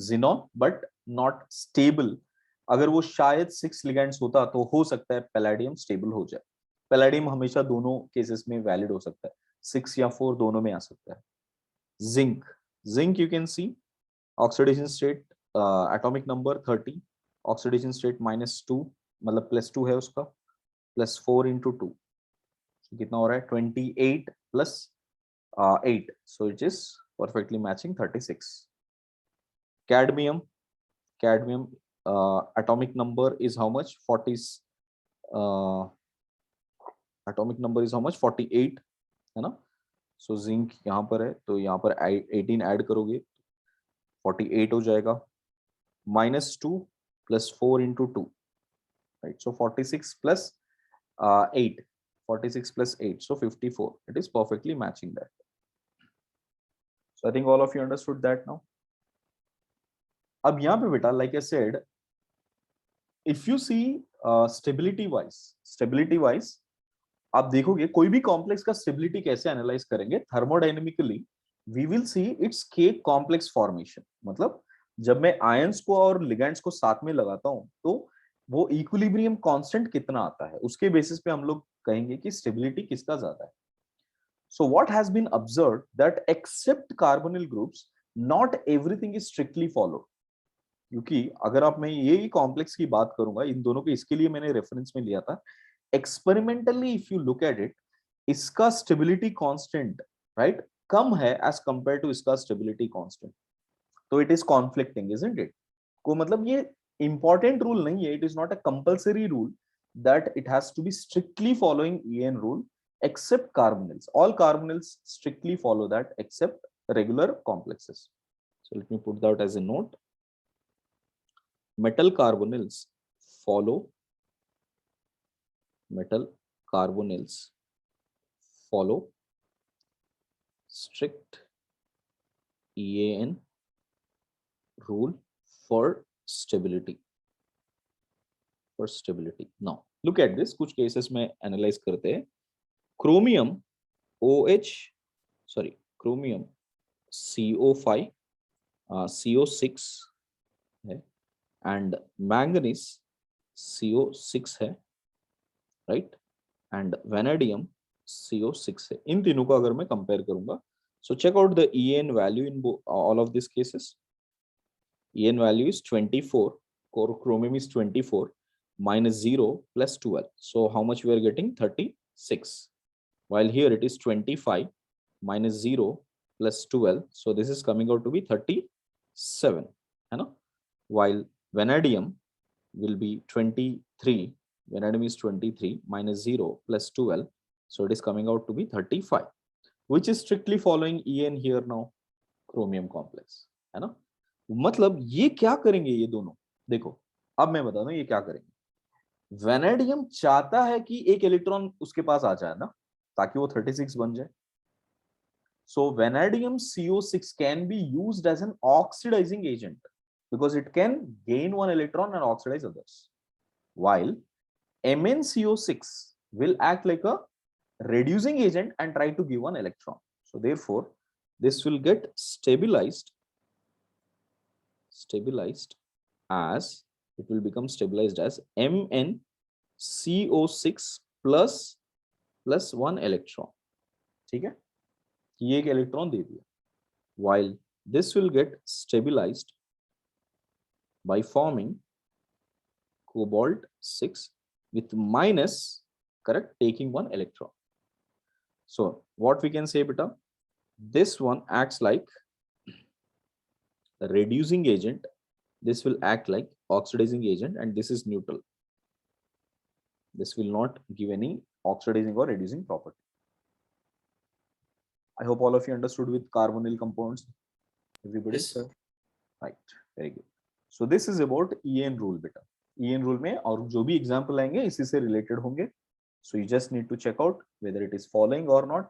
xenon but not stable. अगर वो शायद 6 लिगैंड्स होता तो हो सकता है पैलेडियम स्टेबल हो जाए। पैलेडियम हमेशा दोनों केसेस में वैलिड हो सकता है, 6 या 4 दोनों में आ सकता है। Zinc, zinc you can see oxidation state atomic number 30, oxidation state -2 मतलब +2 है उसका, +4 into 2, कितना हो रहा है? 28 plus 8, so it is perfectly matching 36. Cadmium, cadmium atomic number is how much? 40, atomic number is how much? 48 है ना। so zinc यहाँ पर है तो यहाँ पर 18 ऐड करोगे 48 हो जाएगा, -2 plus 4 into 2, right? So 46 plus 8, 46 plus 8, so 54. It is perfectly matching that. So I think all of you understood that now. अब यहाँ पे बेटा, like I said, if you see stability wise, आप देखोगे कोई भी कॉम्प्लेक्स का स्टेबिलिटी कैसे एनालाइज करेंगे thermodynamically, we will see its K complex formation. मतलब जब मैं आयंस को और लिगेंड्स को साथ में लगाता हूं तो वो इक्विलिब्रियम कांस्टेंट कितना आता है, उसके बेसिस पे हम लोग कहेंगे कि स्टेबिलिटी किसका ज्यादा है. So what has been observed that except carbonyl groups not everything is strictly followed. क्योंकि अगर आप, मैं यही कॉम्प्लेक्स की बात करूंगा, इन दोनों को इसके लिए मैंने रेफरेंस में लिया था. Experimentally if you look at it, इसका स्टेबिलिटी कांस्टेंट राइट कम है एज कंपेयर टू इसका स्टेबिलिटी कांस्टेंट. तो it is conflicting, isn't it? को मतलब ये इंपॉर्टेंट रूल नहीं है, it is not a compulsory rule that it has to be strictly following EN rule except carbonyls. All carbonyls strictly follow that except regular complexes. So let me put that as a note. Metal carbonyls follow strict EN rule for stability. Now look at this, कुछ cases में analyze करते हैं. Chromium CO5 CO6 है and manganese CO6 है, right? and vanadium CO6 है. इन तीनों को अगर मैं कंपेयर करूंगा, so check out the EN value in all of these cases. EN value is 24, chromium is 24 minus 0 plus 12, so how much we are getting? 36. While here it is 25 minus 0 plus 12, so this is coming out to be 37, है ना? While vanadium will be 23, vanadium is 23 minus 0 plus 12, so it is coming out to be 35. Which is strictly following EN here now? Chromium complex, है ना? मतलब ये क्या करेंगे ये दोनों, देखो अब मैं बता दूं ये क्या करेंगे. वेनेडियम चाहता है कि एक इलेक्ट्रॉन उसके पास आ जाए ना, ताकि वो 36 बन जाए. So vanadium CO6 can be used as an oxidizing agent because it can gain one electron and oxidize others, while MnCO6 will act like a reducing agent and try to give one electron. So therefore this will get stabilized as, it will become stabilized as MnCO6 plus 1 electron. ठीक है, ये एक electron दे दिया. While this will get stabilized by forming cobalt 6 with minus, correct, taking one electron. So what we can say, beta, this one acts like a reducing agent, this will act like oxidizing agent, and this is neutral. This will not give any oxidizing or reducing property. I hope all of you understood with carbonyl compounds. Everybody? Yes, sir. Right, very good. So this is about EN rule, beta. EN rule में और जो भी example आएंगे इसी से related होंगे. So you just need to check out whether it is following or not.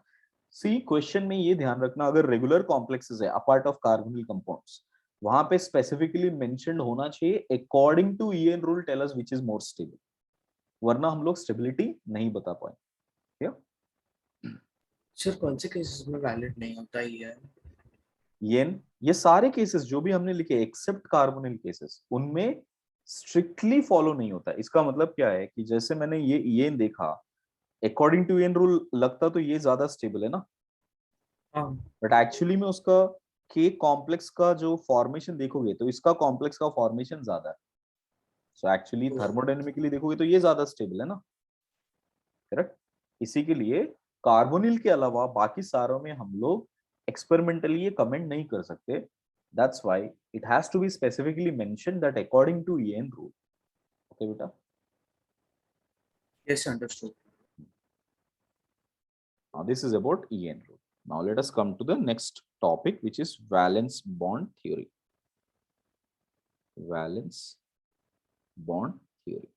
See, question में ये ध्यान रखना, अगर regular complexes है apart of carbonyl compounds, वहां पे specifically mentioned होना चाहिए according to EN rule tell us which is more stable. वरना हम लोग stability नहीं बता पाएंगे. Yeah? सर कौन से केसेस में वैलिड नहीं होता ये? ये सारे केसेस जो भी हमने लिखे एक्सेप्ट कार्बोनिल केसेस, उनमें स्ट्रिक्टली फॉलो नहीं होता. इसका मतलब क्या है कि जैसे मैंने ये EN देखा, अकॉर्डिंग टू EN रूल लगता तो ये ज्यादा स्टेबल है ना, बट एक्चुअली में उसका के कॉम्प्लेक्स का जो फॉर्मेशन देखोगे तो इसका कॉम्प्लेक्स का फॉर्मेशन ज्यादा है. सो एक्चुअली थर्मोडायनेमिकली देखोगे तो ये ज्यादा स्टेबल है ना, करेक्ट. इसी के लिए कार्बोनिल के अलावा बाकी सारों में हम लोग एक्सपेरिमेंटली ये कमेंट नहीं कर सकते. That's why it has to be specifically mentioned that according to EN rule. Okay बेटा? Yes, understood. Now this is about EN rule. Now let us come to the next topic, which is valence bond theory. Valence bond theory.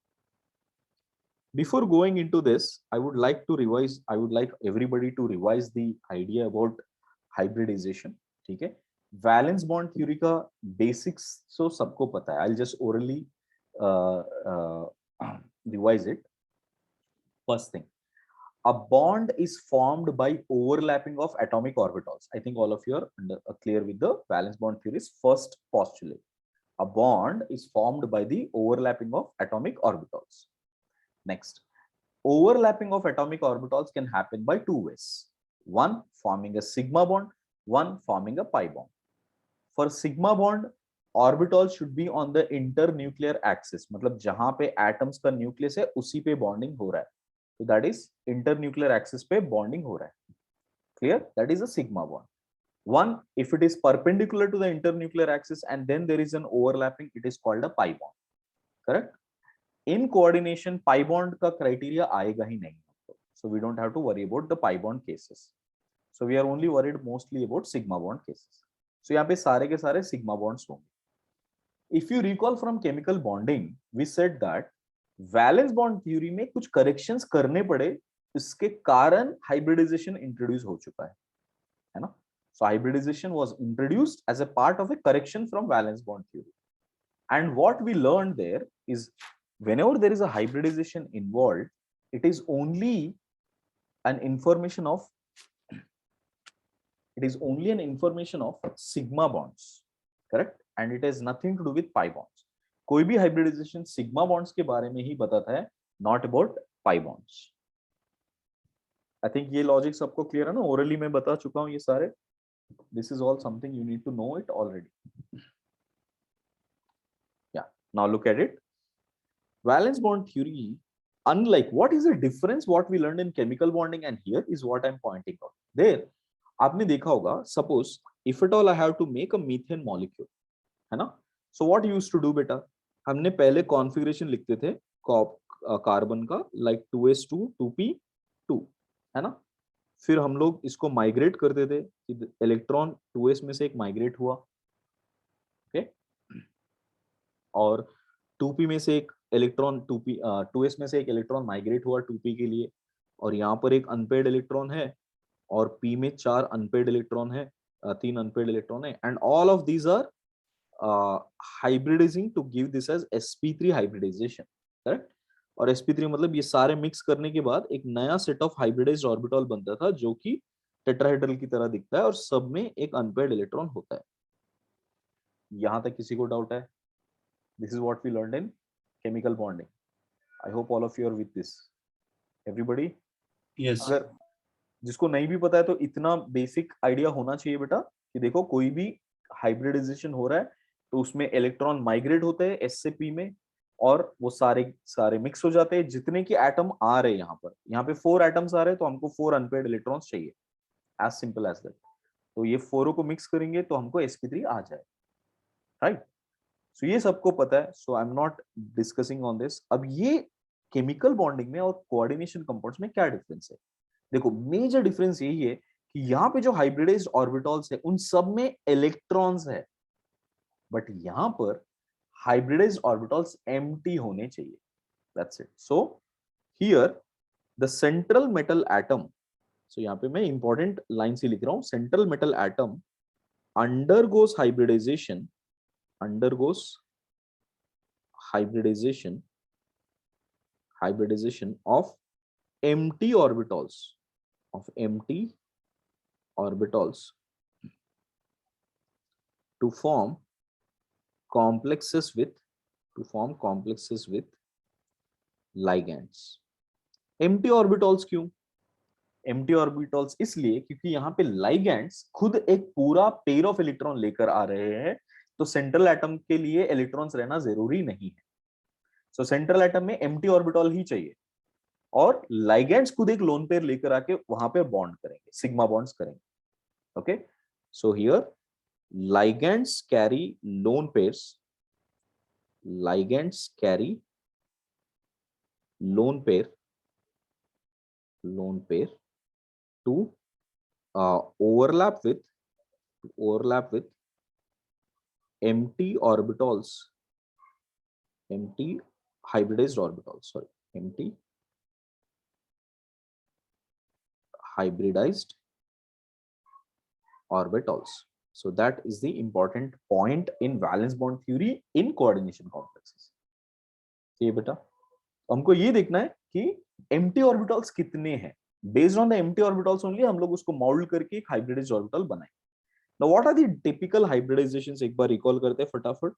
Before going into this, I would like everybody to revise the idea about hybridization. ठीक है, valence bond theory का basics तो सबको पता है. I'll just orally revise it. First thing, a bond is formed by overlapping of atomic orbitals. I think all of you are clear with the valence bond theory's first postulate. A bond is formed by the overlapping of atomic orbitals. Next, overlapping of atomic orbitals can happen by two ways. One forming a sigma bond, one forming a pi bond. For sigma bond, orbitals should be on the internuclear axis. मतलब जहां पे atoms का nucleus है उसी पे bonding हो रहा है. So that is internuclear axis पे bonding हो रहा है. Clear? That is a sigma bond. One, if it is perpendicular to the internuclear axis and then there is an overlapping, it is called a pi bond. Correct? In coordination, pi bond का criteria आएगा ही नहीं. So we don't have to worry about the pi bond cases. So we are only worried mostly about sigma bond cases. So यहाँ पे सारे के सारे sigma bonds होंगे. If you recall from chemical bonding, we said that valence bond theory में कुछ corrections करने पड़े, इसके कारण हाइब्रिडाइजेशन इंट्रोड्यूस हो चुका है ना. So hybridisation was introduced as a part of a correction from valence bond theory. And what we learn there is whenever there is a hybridization involved, it is only an information of sigma bonds, correct? And it has nothing to do with pi bonds. कोई भी hybridisation sigma bonds के बारे में ही बताता है, not about pi bonds. I think ये logic सबको क्लियर है ना. ओरली मैं बता चुका हूं ये सारे. This is all something you need to know it already. Yeah, now look at it. Valence bond theory, unlike, what is the difference what we learned in chemical bonding and here is what I'm pointing out. There आपने देखा होगा, suppose if at all I have to make a methane molecule, है ना. So what you used to do बेटा, हमने पहले configuration लिखते थे कार्बन का, लाइक 2s2 2p2, है ना. फिर हम लोग इसको माइग्रेट करते थे कि इलेक्ट्रॉन 2s में से एक माइग्रेट हुआ, ओके, और 2p में से एक इलेक्ट्रॉन 2s में से एक इलेक्ट्रॉन माइग्रेट हुआ 2p के लिए, और यहाँ पर एक अनपेयर्ड इलेक्ट्रॉन है, और p में 4 अनपेयर्ड इलेक्ट्रॉन है, 3 अनपेयर्ड इलेक्ट्रॉन है, and all of these are hybridizing to give this as sp3 hybridization, correct? और sp3 मतलब ये सारे मिक्स करने के बाद एक नया सेट ऑफ हाइब्रिडाइज्ड ऑर्बिटल बनता था जो कि टेट्राहेड्रल की तरह दिखता है और सब में एक अनपेयर्ड इलेक्ट्रॉन होता है. यहां तक किसी को डाउट है? This is what we learned in chemical bonding. I hope all of you are with this. Everybody? Yes. अगर जिसको नहीं भी पता है तो इतना बेसिक आइडिया होना चाहिए बेटा कि देखो कोई भी हाइब्रिडाइजेशन हो रहा है तो उसमें इलेक्ट्रॉन माइग्रेट होते हैं एस से पी में, और वो सारे मिक्स हो जाते हैं. जितने के एटम आ रहे हैं यहाँ पे 4 एटम्स आ रहे हैं तो हमको 4 अनपेयर्ड इलेक्ट्रॉन्स चाहिए. As simple as that. तो ये 4 को मिक्स करेंगे तो हमको sp3 आ जाए, राइट? सो ये सबको पता है. So I am not discussing on this. अब ये केमिकल बॉन्डिंग में और कोऑर्डिनेशन कंपाउंड्स में क्या डिफरेंस है? देखो, मेजर डिफरेंस यही है कि यहाँ पे जो हाइब्रिडाइज्ड ऑर्बिटल्स है उन सब में इलेक्ट्रॉन्स है, बट यहां पर hybridized orbitals empty होने चाहिए. That's it. So here the central metal atom, so यहाँ पे मैं important line से लिख रहा हूँ, central metal atom undergoes hybridization of empty orbitals to form complexes with ligands. empty orbitals क्यों? empty orbitals इसलिए क्योंकि यहाँ पे ligands खुद एक पूरा पेयर ऑफ इलेक्ट्रॉन लेकर आ रहे हैं, तो सेंट्रल एटम के लिए इलेक्ट्रॉन्स रहना जरूरी नहीं है. सो सेंट्रल एटम में empty orbital ही चाहिए, और ligands खुद एक लोन पेयर लेकर आके वहां पे बॉन्ड करेंगे, सिग्मा बॉन्ड्स करेंगे. Okay, so here ligands carry lone pairs. Ligands carry lone pair to overlap with empty hybridized orbitals. hybridized orbitals. So that is the important point in valence bond theory in coordination complexes. ये बेटा हमको ये देखना है कि empty orbitals कितने हैं. Based on the empty orbitals only हम लोग उसको mold करके एक hybridized orbital बनाएं. Now what are the typical hybridizations? एक बार recall करते हैं फटाफट.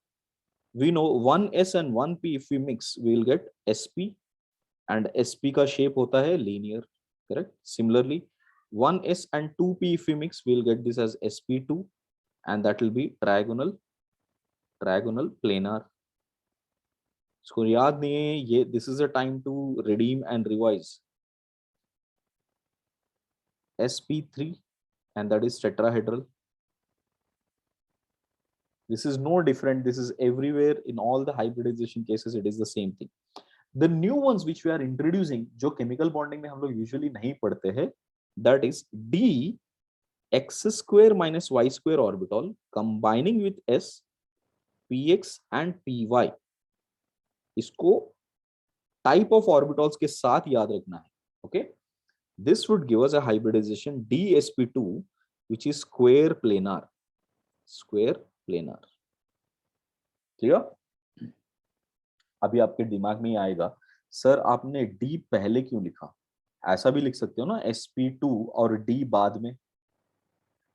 We know 1s and 1p if we mix we will get sp and sp का shape होता है linear, correct? Similarly 1s and 2p if we mix we will get this as sp2 and that will be trigonal planar. इसको याद नहीं है ये, this is a time to redeem and revise. sp3 and that is tetrahedral. This is no different, this is everywhere in all the hybridization cases it is the same thing. The new ones which we are introducing जो chemical bonding में हम लोग usually नहीं पढ़ते हैं, that is d x square minus y square orbital combining with s px and py. इसको type of orbitals के साथ याद रखना है. Okay, this would give us a hybridization dsp2 which is square planar. Clear? अभी आपके दिमाग में ही आएगा सर आपने d पहले क्यों लिखा. ऐसा भी लिख सकते हो ना sp2 और d बाद में.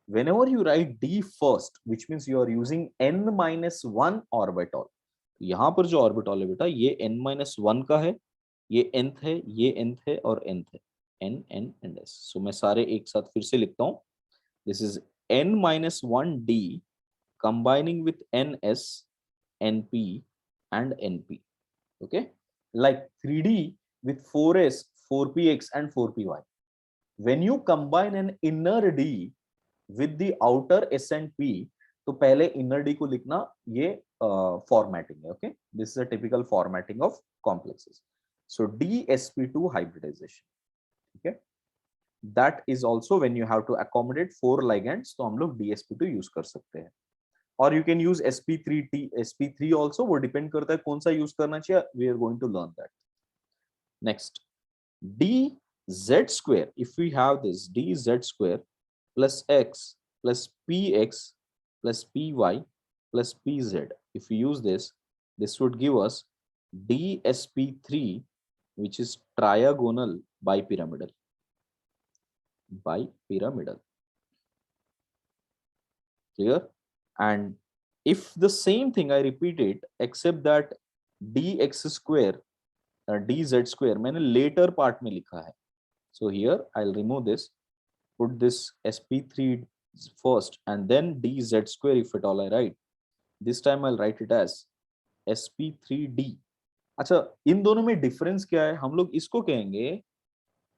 Whenever you write d first which means you are using n-1 orbital. यहाँ पर जो ऑर्बिटल है बेटा ये n-1 का है, ये nth है, ये nth है और nth है, n n and s. So मैं सारे एक साथ फिर से लिखता हूँ. This is n-1d combining with ns, np and np. Okay, like 3d with 4s, 4px and 4py. When you combine an inner d with the outer s and p, तो पहले inner d को लिखना, ये formatting है. Okay, this is a typical formatting of complexes. So dsp2 hybridization. Okay, that is also when you have to accommodate 4 ligands, तो हम लोग dsp2 use कर सकते हैं. Or you can use sp3t, sp3 also, वो depend करता है कौन सा use करना चाहिए. We are going to learn that. Next, dz square. If we have this dz square plus x plus px plus py plus pz, if we use this, this would give us dsp3 which is trigonal bipyramidal. Clear? And if the same thing I repeat it except that dx square dz square मैंने later part में लिखा है. So here I'll remove this, put this sp3 first and then dz square if at all I write. This time I'll write it as sp3d. अच्छा, इन दोनों में difference क्या है? हम लोग इसको कहेंगे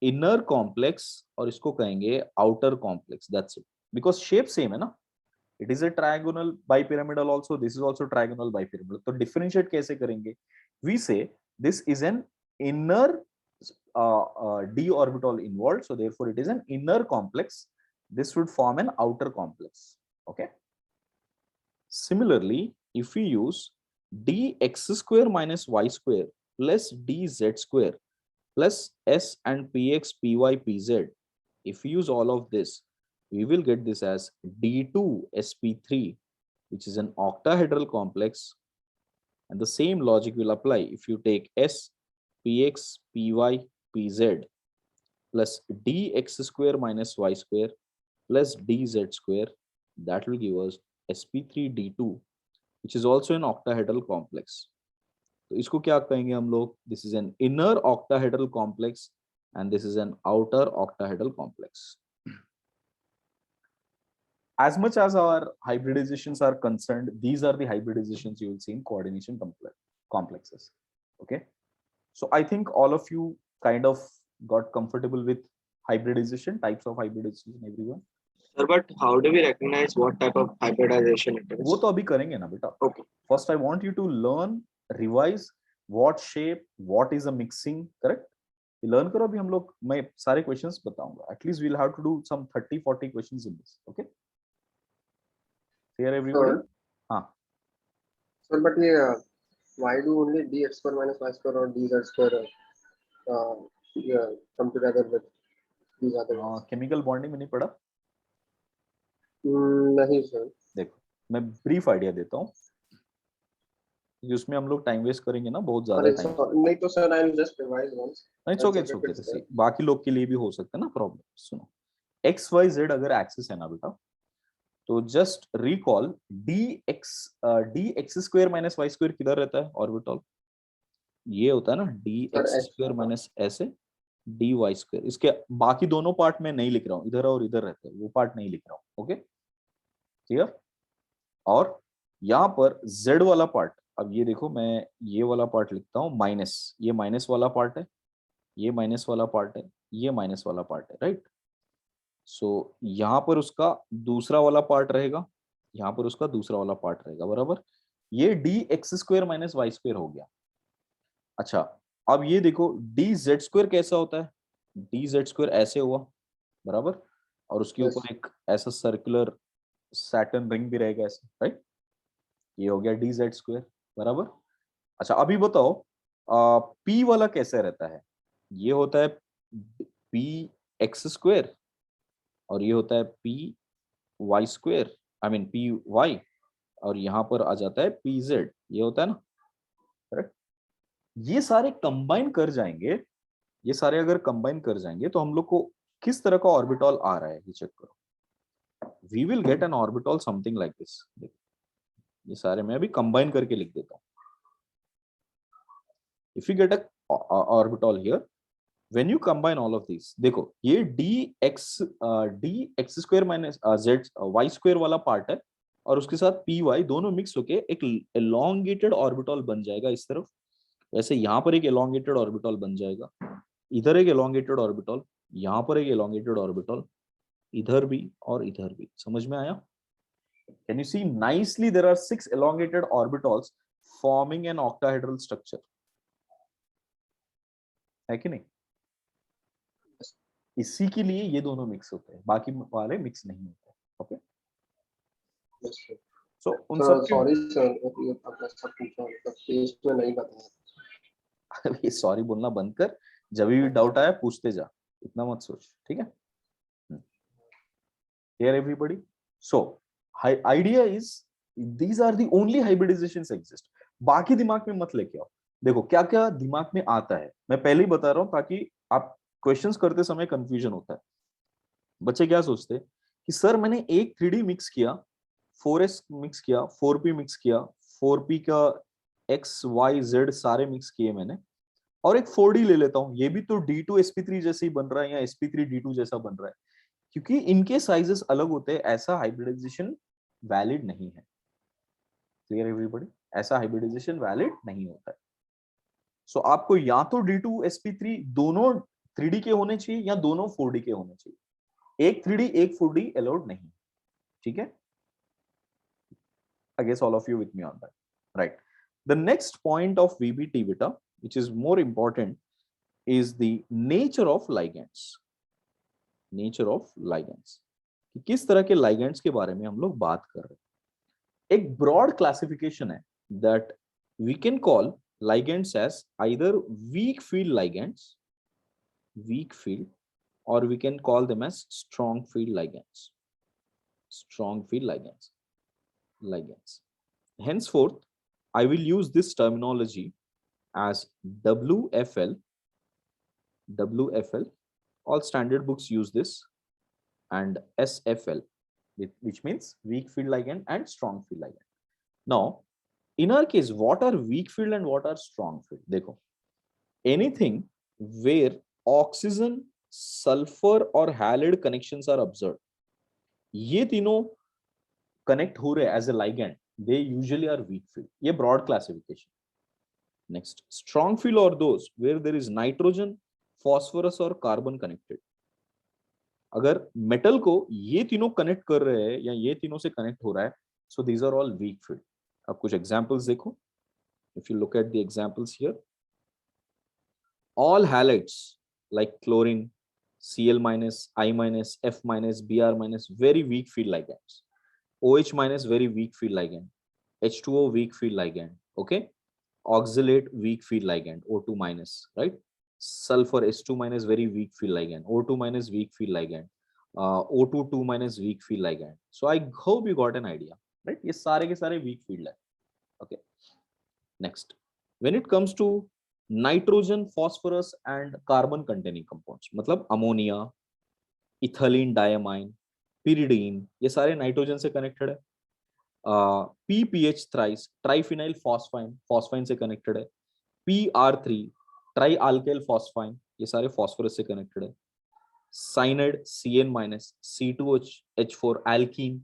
इनर कॉम्प्लेक्स और इसको कहेंगे outer complex. That's it, because shape same है ना. It is a trigonal bipyramidal also, this is also trigonal bipyramidal. तो डिफरेंशिएट कैसे करेंगे? वी से this is an inner d orbital involved, so therefore it is an inner complex. This would form an outer complex. Okay, similarly if we use dx square minus y square plus dz square plus s and px py pz, if we use all of this we will get this as d2 sp3 which is an octahedral complex. And the same logic will apply if you take s px py pz plus dx square minus y square plus dz square, that will give us sp3 d2 which is also an octahedral complex. तो इसको क्या कहेंगे हम लोग? This is an inner octahedral complex and this is an outer octahedral complex. As much as our hybridizations are concerned, these are the hybridizations you will see in coordination complexes. Okay, so I think all of you kind of got comfortable with hybridization, types of hybridization, everyone. Sir, but how do we recognize what type of hybridization it is? वो तो अभी करेंगे ना बेटा. Okay. First I want you to learn, revise what shape, what is a mixing, correct? learn करो. अभी हम लोग, मैं सारे questions बताऊंगा. At least we'll have to do some 30-40 questions in this. Okay, clear everybody? हाँ. Sir, but ये why do only dx square minus y square or dz square come together with these are the ways. Chemical bonding में नहीं पढ़ा? नहीं sir. देखो मैं brief idea देता हूँ, जिसमें हम लोग टाइम वेस्ट करेंगे ना बहुत ज्यादा अरे टाइम। सर नहीं तो sir I will just revise once. It's okay, it's okay, तो बाकी लोग के लिए भी हो सकता है ना प्रॉब्लम। सुनो, एक्स वाई जेड अगर एक्सिस है ना बेटा, तो just recall d x square minus y square किधर रहता है? ऑर्बिटल। ये होता है ना डी एक्स स्क्वायर माइनस ऐसे डी वाई स्क्वायर। इसके बाकी दोनों पार्ट में नहीं लिख रहा हूँ, इधर और इधर रहते हैं, वो पार्ट नहीं लिख रहा हूँ। Okay clear? और यहाँ पर z वाला पार्ट, अब ये देखो मैं ये वाला पार्ट लिखता हूँ माइनस, ये माइनस वाला पार्ट है, ये माइनस वाला पार्ट है, ये माइनस वाला पार्ट है, राइट? सो यहाँ पर उसका दूसरा वाला पार्ट रहेगा, यहाँ पर उसका दूसरा वाला पार्ट रहेगा, बराबर। ये D x square minus y square हो गया। अच्छा अब ये देखो डी जेड स्क्वायर कैसा होता है? डी जेड स्क्वायर ऐसे हुआ, बराबर, और उसके ऊपर एक ऐसा सर्कुलर सैटर्न रिंग भी रहेगा ऐसे, राइट? ये हो गया डी जेड स्क्वायर, बराबर। अच्छा अभी बताओ पी वाला कैसे रहता है? ये होता है पी एक्स स्क्वायर और ये होता है p y square, I mean p y, और यहाँ पर आ जाता है पी जेड, ये होता है ना, करेक्ट? ये सारे कंबाइन कर जाएंगे, ये सारे अगर कंबाइन कर जाएंगे तो हम लोग को किस तरह का ऑर्बिटॉल आ रहा है ये चेक करो। We will get an orbital something like this. ये सारे मैं अभी कंबाइन करके लिख देता हूँ। If you get a orbital here, when you combine all of this, देखो ये D x square minus Z Y square वाला पार्ट है और उसके साथ पी वाई दोनों मिक्स होके एक एलोंगेटेड ऑर्बिटॉल बन जाएगा इस तरफ। वैसे यहाँ पर एक एलोंगेटेड ऑर्बिटॉल बन जाएगा, इधर एक एलोंगेटेड ऑर्बिटॉल, यहाँ पर एक एलोंगेटेड ऑर्बिटॉल, इधर भी और इधर भी। समझ में आया? Can you see nicely there are 6 elongated orbitals forming an octahedral structure, है कि नहीं? इसी के लिए ये दोनों मिक्स होते हैं, बाकी वाले मिक्स नहीं होते। ओके सो उन सब सॉरी सर आपने सब पूछा मतलब पेज में नहीं बताया। ये सॉरी बोलना बंद कर, जब भी डाउट आया पूछते जा, इतना मत सोच, ठीक है? Here everybody, so idea is these are the only hybridizations exist. बाकी दिमाग में मत लेके आओ। देखो क्या क्या दिमाग में आता है मैं पहले ही बता रहा हूँ, ताकि आप क्वेश्चंस करते समय कंफ्यूजन होता है। बच्चे क्या सोचते हैं कि सर मैंने एक 3D मिक्स किया, 4s मिक्स किया, 4p मिक्स किया, 4p का x y z सारे मिक्स किए मैंने, और एक 4D ले लेता हूँ, ये भी तो D2 sp3 जैसे ही बन रहा है या sp3 D2 जैसा बन रहा है, क्योंकि इनके साइजेस अलग होते हैं, ऐसा हाइब्रिडाइजेशन वैलिड नहीं है। Clear everybody? ऐसा हाइब्रिडाइजेशन वैलिड नहीं होता है। सो आपको या तो D2 sp3 दोनों 3D के होने चाहिए या दोनों 4D के होने चाहिए, एक 3D एक 4D अलाउड नहीं, ठीक है? I guess all of you with me on that, right? The next point of VBT beta, which is more important, is the nature of ligands. Nature of ligands, कि किस तरह के ligands के बारे में हम लोग बात कर रहे हैं। एक ब्रॉड क्लासिफिकेशन है that we can call ligands as either weak field ligands, weak field, or we can call them as strong field ligands, strong field ligands. Henceforth I will use this terminology as WFL. All standard books use this, and SFL, which means weak field ligand and strong field ligand. Now in our case, what are weak field and what are strong field? देखो, anything where oxygen, sulfur or halide connections are observed, ये तीनों connect हो रहे as a ligand, they usually are weak field. ये broad classification. Next, strong field are those where there is nitrogen, phosphorus और carbon connected. अगर metal को ये तीनों कनेक्ट कर रहे हैं या ये तीनों से कनेक्ट हो रहा है, so these are all weak field. अब कुछ एग्जांपल्स देखो, if you look at the examples here, all halides like chlorine, Cl-, I-, F-, Br-, very weak field ligands. OH-, very weak field ligand. H2O, weak field ligand. Okay, oxalate, weak field ligand. O2-, right? sulfur H2 minus very weak field ligand, O2 minus weak field ligand, O2 2 minus weak field ligand. So I hope you got an idea, right? ये सारे के सारे weak field है. Okay. Next, when it comes to nitrogen, phosphorus and carbon containing compounds, मतलब ammonia, ethylene diamine, pyridine, ये सारे nitrogen से connected है. PPH thrice, triphenyl phosphine, phosphine से कनेक्टेड है. PR3, ट्राई अल्काइल फॉस्फाइन, ये सारे फॉस्फोरस से कनेक्टेड है. Cyanide CN minus, C2H4 alkene,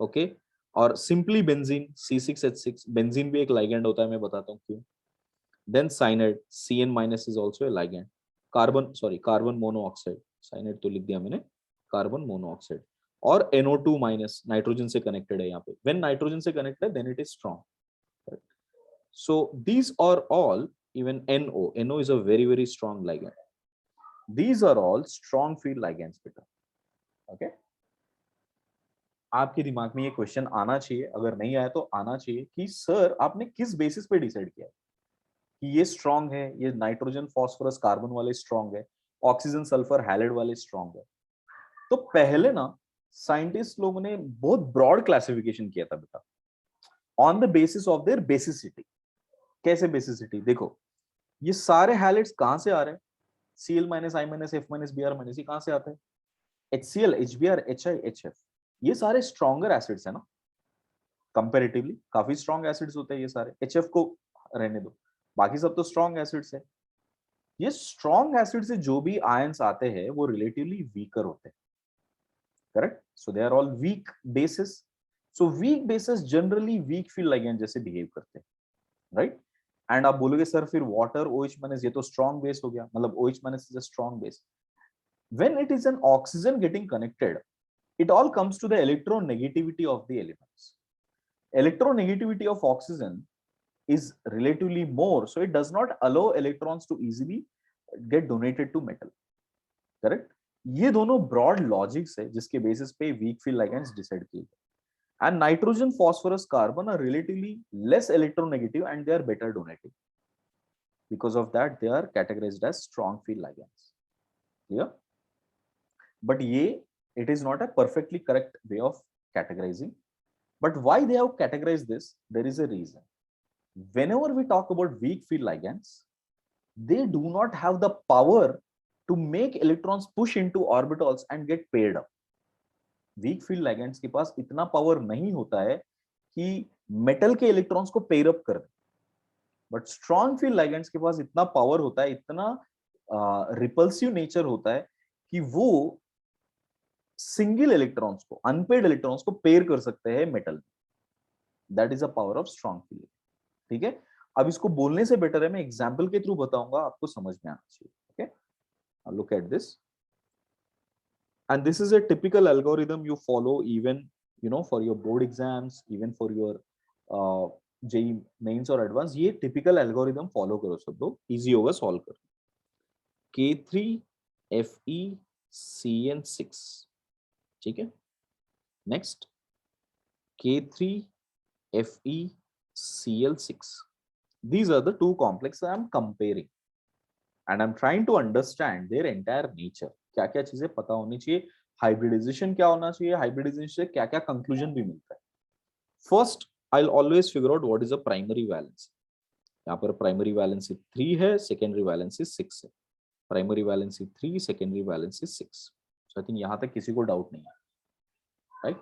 okay. और सिंपली बेंजीन C6H6, बेंजीन भी एक लाइगैंड होता है, मैं बताता हूँ क्यों. Then cyanide CN minus is also a ligand. Carbon monoxide, cyanide तो लिख दिया मैंने, कार्बन मोनोऑक्साइड. और NO2 माइनस नाइट्रोजन से कनेक्टेड है यहाँ पे. व्हेन नाइट्रोजन से connected then it is strong. So these are all, even NO is a very strong ligand. These are all strong field ligands बेटा. Okay? आपके दिमाग में ये क्वेश्चन आना चाहिए, अगर नहीं आया तो आना चाहिए कि सर आपने किस बेसिस पे डिसाइड किया कि ये स्ट्रॉन्ग है, ये नाइट्रोजन फॉस्फोरस कार्बन वाले स्ट्रॉन्ग है, ऑक्सीजन सल्फर हैलाइड वाले स्ट्रॉन्ग है. तो पहले ना साइंटिस्ट लोगों ने बहुत ब्रॉड क्लासिफिकेशन किया था बेटा, on the basis of their basicity. कैसे बेसिसिटी? देखो ये सारे हैलाइड्स कहां से आ रहे हैं? Cl minus, I minus, F minus, Br minus, ये कहां से आते हैं? HCl, HBr, HI, HF, ये सारे स्ट्रॉन्गर एसिड्स है ना, कंपैरेटिवली काफी स्ट्रॉन्ग एसिड्स होते हैं ये सारे. HF को रहने दो, बाकी सब तो स्ट्रॉन्ग एसिड्स है. ये स्ट्रॉन्ग एसिड से जो भी आयंस आते हैं वो रिलेटिवली वीकर होते हैं, correct? So they are all weak bases. So weak bases generally weak field ligand जैसे बिहेव करते हैं, राइट? एंड आप बोलोगे सर फिर वाटर OH माइनस ये तो स्ट्रॉन्ग बेस हो गया, मतलब OH minus is a strong base. When it is an oxygen getting connected, it all comes to the electronegativity of the elements. Electronegativity of oxygen is relatively more, so it does not allow electrons to easily get donated to metal, correct? ये दोनों broad logics है जिसके basis पे weak field ligands decide किए गए. And nitrogen, phosphorus, carbon are relatively less electronegative and they are better donating. Because of that, they are categorized as strong field ligands. Clear? But it is not a perfectly correct way of categorizing. But why they have categorized this? There is a reason. Whenever we talk about weak field ligands, they do not have the power to make electrons push into orbitals and get paired up. Weak field ligands के पास इतना power नहीं होता है कि metal के electrons को pair up कर दे. But strong field ligands के पास इतना पावर होता है, इतना रिपल्सिव नेचर होता है कि वो सिंगल इलेक्ट्रॉन्स को, अनपेड इलेक्ट्रॉन्स को पेयर कर सकते हैं मेटल में. That is a power of strong field. ठीक है, अब इसको बोलने से बेटर है मैं एग्जांपल के थ्रू बताऊंगा, आपको समझ में आना चाहिए. Okay, look at this. And this is a typical algorithm you follow even, for your board exams, even for your JEE mains or advanced. ये typical algorithm follow करो सब लोग, easy होगा solve कर. K3FeCN6, ठीक है. Next, K3FeCl6. These are the two complexes I am comparing, and I'm trying to understand their entire nature. क्या क्या चीजें पता होनी चाहिए, हाइब्रिडाइजेशन क्या होना चाहिए, हाइब्रिडाइजेशन से क्या क्या कंक्लूजन भी मिलता है. First I will always figure out what is a primary valency. यहाँ पर प्राइमरी वैलेंसी 3 है, सेकेंडरी वैलेंसी 6 है. Primary valency 3, secondary valency 6. So I think यहाँ तक किसी को डाउट नहीं है, right?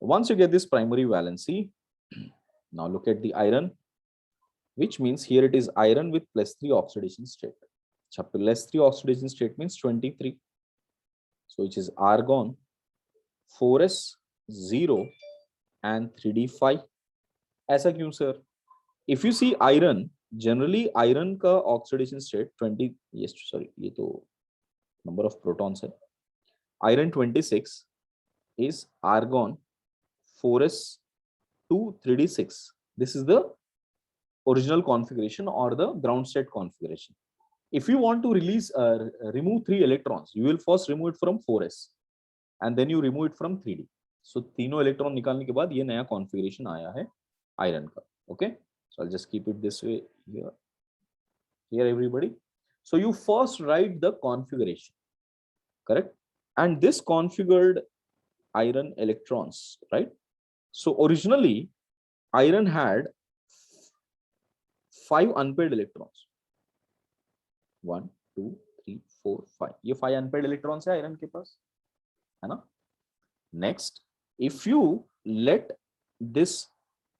Once you get this primary valency, now look at the iron, which means here it is iron with +3 oxidation state. +3 oxidation state means 23. So which is argon 4s 0 and 3d5. ऐसा क्यों sir? If you see iron, generally iron का oxidation state 20, yes sorry ये तो number of protons है. Iron 26 is argon 4s 2 3d6. This is the original configuration or the ground state configuration. If you want to remove 3 electrons, you will first remove it from 4s and then you remove it from 3d. So तीनों electron निकालने के बाद ये नया configuration आया है iron का. Okay, so I'll just keep it this way here everybody. So you first write the configuration, correct? And this configured iron electrons, right? So originally iron had 5 unpaired electrons. 1 2 3 4 5, ये 5 unpaired electrons है iron के पास, है ना? Next, if you let this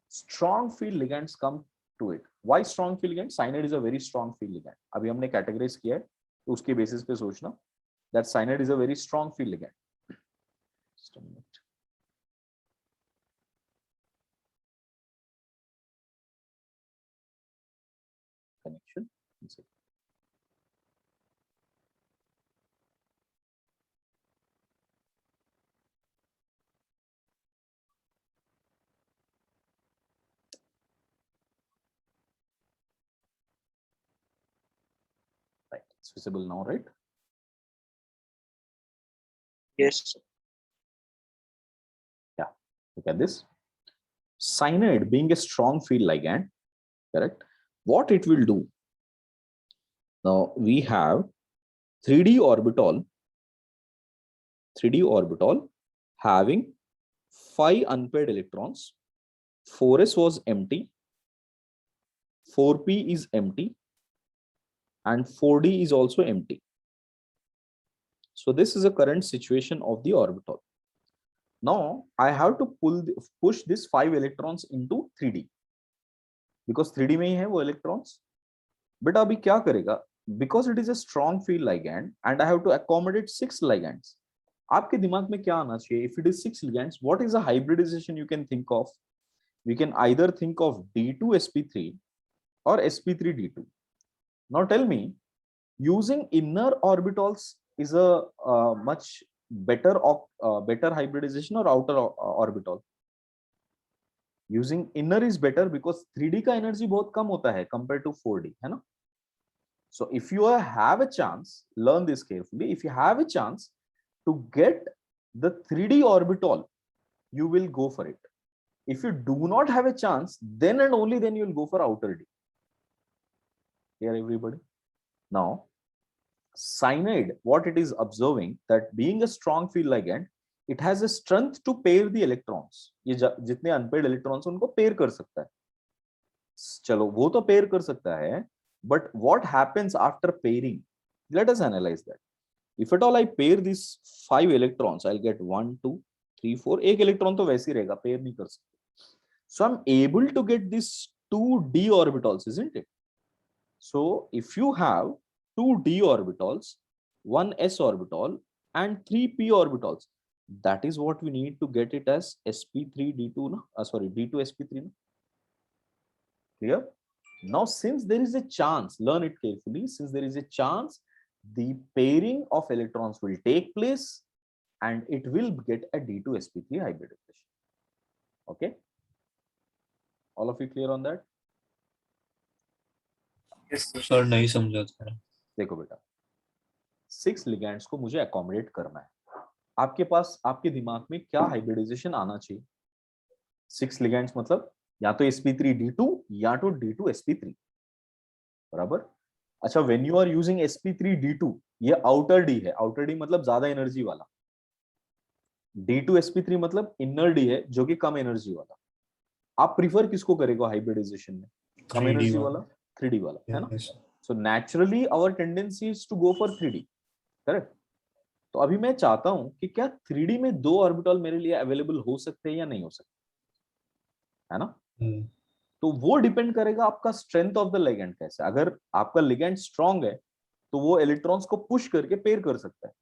strong field ligands come to it, why strong field ligand? Cyanide is a very strong field ligand. अभी हमने categorize किया है, तो उसके basis पे सोचना that cyanide is a very strong field ligand. Just a minute. Connection. Right, it's visible now, right? Yes, sir. Yeah, look at this. Cyanide being a strong field ligand, correct? What it will do? Now we have 3d orbital having 5 unpaired electrons. 4s was empty, 4p is empty, and 4d is also empty. So this is a current situation of the orbital. Now I have to push this 5 electrons into 3d, because 3d में ही है वो electrons. But अभी क्या करेगा? Because it is a strong field ligand and I have to accommodate 6 ligands. आपके दिमाग में क्या आना चाहिए? If it is 6 ligands, what is a hybridization you can think of? We can either think of D2sp3 or sp3d2. Now tell me, using inner orbitals is a much better hybridization or outer orbital? Using inner is better because 3d का energy बहुत कम होता है compared to 4d, है ना? So if you have a chance, learn this carefully. If you have a chance to get the 3d orbital, you will go for it. If you do not have a chance, then and only then you will go for outer d. Here, everybody. Now, cyanide, what it is observing, that being a strong field ligand, it has a strength to pair the electrons. ये जितने unpaired electrons उनको pair कर सकता है. चलो वो तो pair कर सकता है, but what happens after pairing? Let us analyze that. If at all I pair these 5 electrons, I'll get 1 2 3 4. एक electron तो वैसे ही रहेगा, pair नहीं कर सकते. So I'm able to get these 2 d orbitals, isn't it? So if you have 2 d orbitals, 1 s orbital and 3 p orbitals, that is what we need to get it as sp3d2, d2sp3. Clear? Now since there is a chance, learn it carefully, since there is a chance the pairing of electrons will take place and it will get a d2sp3 hybridization. Okay, all of you clear on that? Yes, sir. Sir नहीं समझा था. देखो बेटा, 6 ligands को मुझे accommodate करना है. आपके पास, आपके दिमाग में क्या हाइब्रिडाइजेशन आना चाहिए? 6 लिगैंड्स मतलब या तो sp3d2 या तो d2sp3, बराबर? अच्छा, when you are using sp3d2, ये आउटर डी है. आउटर डी मतलब ज्यादा एनर्जी वाला. d2sp3 मतलब इनर डी है जो कि कम एनर्जी वाला. आप प्रीफर किसको करेगा हाइब्रिडाइजेशन में? कम एनर्जी वाला, 3d वाला, है ना? So naturally our tendency is to go for 3d, correct? तो अभी मैं चाहता हूं कि क्या 3d में 2 ऑर्बिटल मेरे लिए अवेलेबल हो सकते हैं या नहीं हो सकते, है ना? तो वो डिपेंड करेगा आपका स्ट्रेंथ ऑफ द लिगैंड कैसे. अगर आपका लिगैंड स्ट्रांग है तो वो इलेक्ट्रॉन्स को पुश करके पेयर कर सकता है.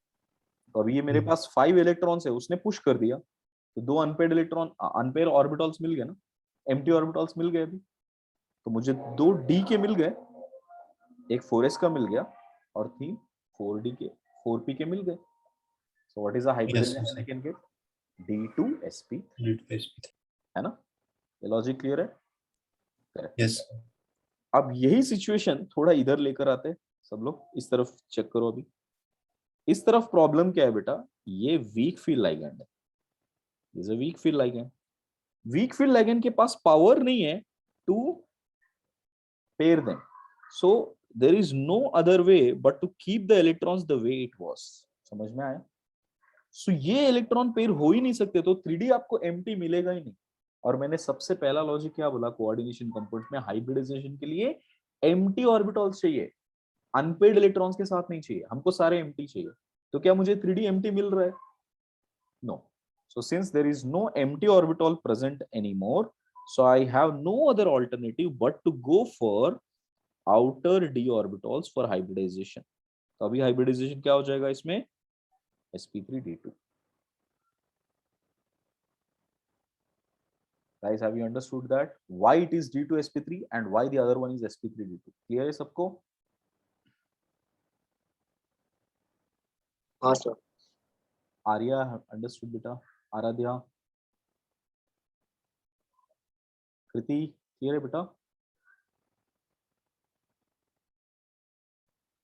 तो अभी ये मेरे पास 5 इलेक्ट्रॉन्स है, उसने पुश कर दिया तो 2 अनपेयर्ड इलेक्ट्रॉन, अनपेयर ऑर्बिटल्स मिल गए ना, एम्प्टी ऑर्बिटल्स मिल गए. अभी तो मुझे 2 डी के मिल गए, एक 4s का मिल गया और 3 4d के, 4p के मिल गए. So what is the hybridisation I can get? d2sp3, है ना? ये लॉजिक क्लियर है? यस. अब यही सिचुएशन थोड़ा इधर लेकर आते हैं सब लोग. इस तरफ चेक करो. अभी इस तरफ प्रॉब्लम क्या है बेटा? ये वीक फील्ड लिगैंड है. Is a weak field ligand. Weak field ligand के पास पावर नहीं है to pair them. So there is no other way but to keep the electrons the way it was. समझ में आया? So ये electron pair हो ही नहीं सकते, तो 3D आपको एम्प्टी मिलेगा ही नहीं. और मैंने सबसे पहला लॉजिक क्या बोला, कोऑर्डिनेशन कंपाउंड में हाइब्रिडाइजेशन के लिए एम्प्टी ऑर्बिटल्स चाहिए, अनपेड इलेक्ट्रॉन्स के साथ नहीं चाहिए, हमको सारे एम्प्टी चाहिए. तो क्या मुझे 3D एम्प्टी मिल रहा है? No. So since there is no empty orbital present anymore, so I have no other alternative but to go for outer d orbitals for hybridization. तो अभी hybridization क्या हो जाएगा इसमें? sp3d2. Guys, have you understood that why it is d2 sp3 and why the other one is sp3d2? Clear है सबको? हाँ sir. Arya understood बेटा? आराध्या, कृति क्लियर है बेटा?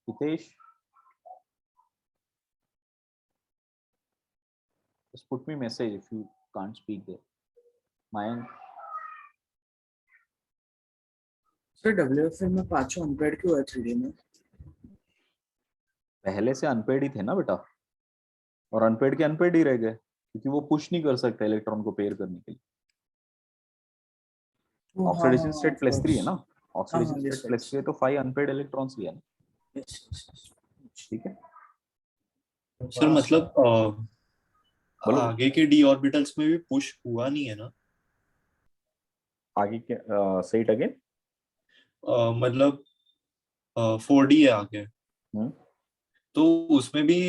Hitesh, just put me message if you can't speak there. Mayank, sir WFM में पांचों unpaid क्यों है 3D में? पहले से अनपेड ही थे ना बेटा, और अनपेड के अनपेड ही रह गए क्योंकि वो पुश नहीं कर सकते इलेक्ट्रॉन को पेयर करने के लिए. ऑक्सीडेशन स्टेट +3 है ना, ऑक्सीडेशन स्टेट +3 तो 5 अनपेड इलेक्ट्रॉन्स लिया ना. ठीक है सर मतलब आगे के d ऑर्बिटल्स में भी पुश हुआ नहीं है ना? आगे के से इट अगेन, मतलब 4D है आगे, तो उसमें भी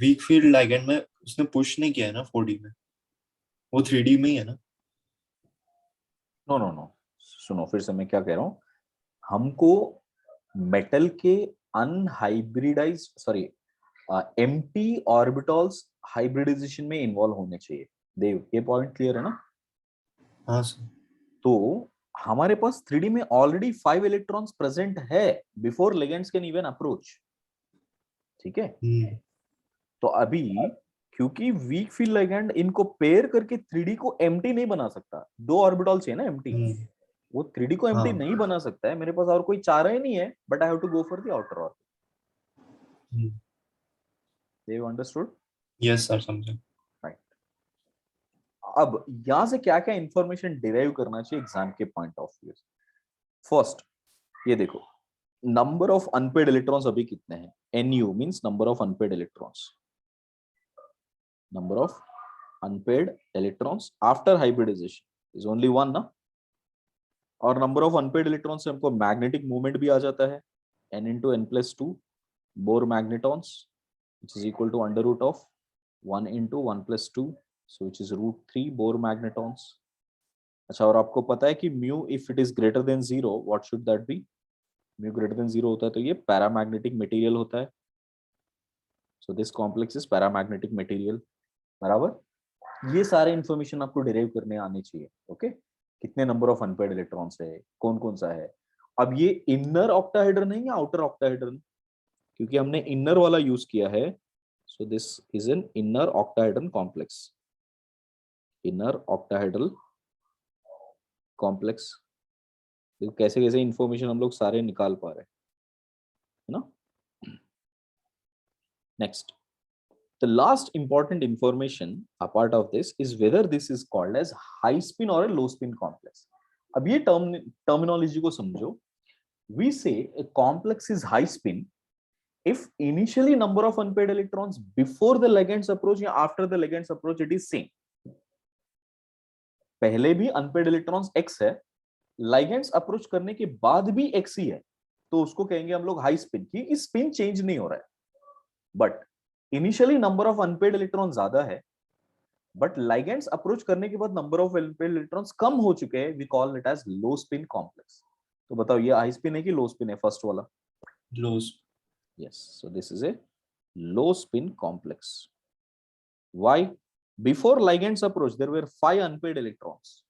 वीक फील्ड लिगेंड में उसने पुश नहीं किया है ना 4D में, वो 3D में ही है ना? नो नो नो, सुनो फिर से मैं क्या कह रहा हूँ. हमको मेटल के unhybridise sorry empty orbitals hybridisation में इन्वॉल्व होने चाहिए. देव, ये पॉइंट क्लियर है ना? हाँ सर. तो हमारे पास 3D में ऑलरेडी 5 इलेक्ट्रॉन्स प्रेजेंट है before ligands can even approach. ठीक है, तो अभी क्योंकि वीक फील्ड लिगेंड इनको पेयर करके 3D को एम्प्टी नहीं बना सकता, 2 ऑर्बिटल चाहिए ना एम्प्टी, वो 3D को एम्प्टी नहीं बना सकता है. मेरे पास और कोई चारा ही नहीं है, but I have to go for the outer orbit. They understood? Yes sir, समझा. राइट. अब यहां से क्या क्या इंफॉर्मेशन डिराइव करना चाहिए एग्जाम के पॉइंट ऑफ व्यू. फर्स्ट ये देखो, नंबर ऑफ अनपेड इलेक्ट्रॉन्स अभी कितने हैं? NU means number of unpaired electrons, number of unpaired electrons after hybridisation is only 1 ना. और नंबर ऑफ अनपेड इलेक्ट्रॉन्स से हमको मैग्नेटिक मूवमेंट भी आ जाता है, n into n+2 Bohr magnetons which is equal to under root of 1 into 1+2, so which is √3 Bohr magnetons. अच्छा, और आपको पता है कि mu if it is greater than 0 what should that be? Mu greater than 0 होता है तो ये पैरामैग्नेटिक मटेरियल होता है. So this complex is paramagnetic material. बराबर. ये सारे इंफॉर्मेशन आपको डिराइव करने आने चाहिए. ओके, कितने नंबर ऑफ अनपेड इलेक्ट्रॉन्स है, कौन कौन सा है. अब ये इनर ऑक्टाहेड्रन है या आउटर ऑक्टाहेड्रन? क्योंकि हमने इनर वाला यूज किया है, so this is an inner octahedron complex. Inner octahedral complex. कैसे कैसे इंफॉर्मेशन हम लोग सारे निकाल पा रहे हैं ना. Next, the last important information apart of this is whether this is called as high spin or a low spin complex. अब ये terminology को समझो. We say a complex is high spin if initially number of unpaired electrons before the ligands approach या after the ligands approach it is same. पहले भी unpaired electrons x है, ligands approach करने के बाद भी x ही है, तो उसको कहेंगे हम लोग high spin, क्योंकि spin change नहीं हो रहा है. But initially number of unpaired electron ज्यादा है, बट लाइगेंड्स अप्रोच करने के बाद नंबर ऑफ अनपेड इलेक्ट्रॉन्स कम हो चुके हैं. We call it as low spin complex. तो बताओ ये हाई स्पिन है कि लो स्पिन है? फर्स्ट वाला low. Yes, so this is a low spin complex. Why? Before ligands approach there were 5 unpaired electrons.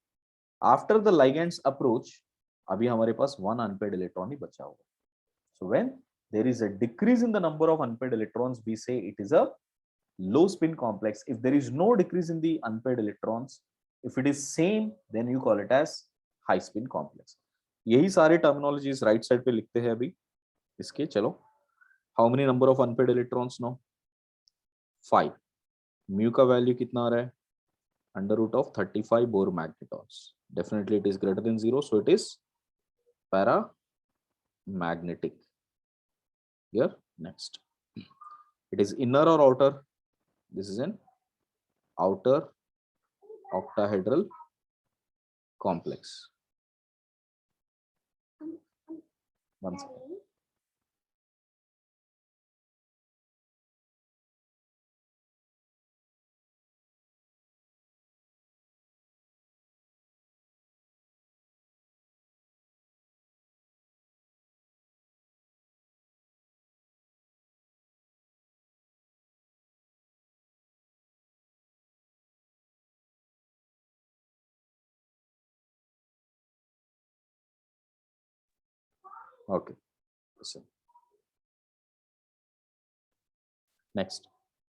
After the ligands approach अभी हमारे पास 1 अनपेड इलेक्ट्रॉन ही बचा हुआ. So when there is a decrease in the number of unpaired electrons, we say it is a low spin complex. If there is no decrease in the unpaired electrons, if it is same, then you call it as high spin complex. यही सारे terminologies right side पे लिखते हैं अभी. इसके चलो, how many number of unpaired electrons now? 5. Mu का value कितना आ रहा है? Under root of 35 Bohr magnetons. Definitely it is greater than 0, so it is paramagnetic. Here, next, it is inner or outer? This is an outer octahedral complex. One second. Okay, listen. Next,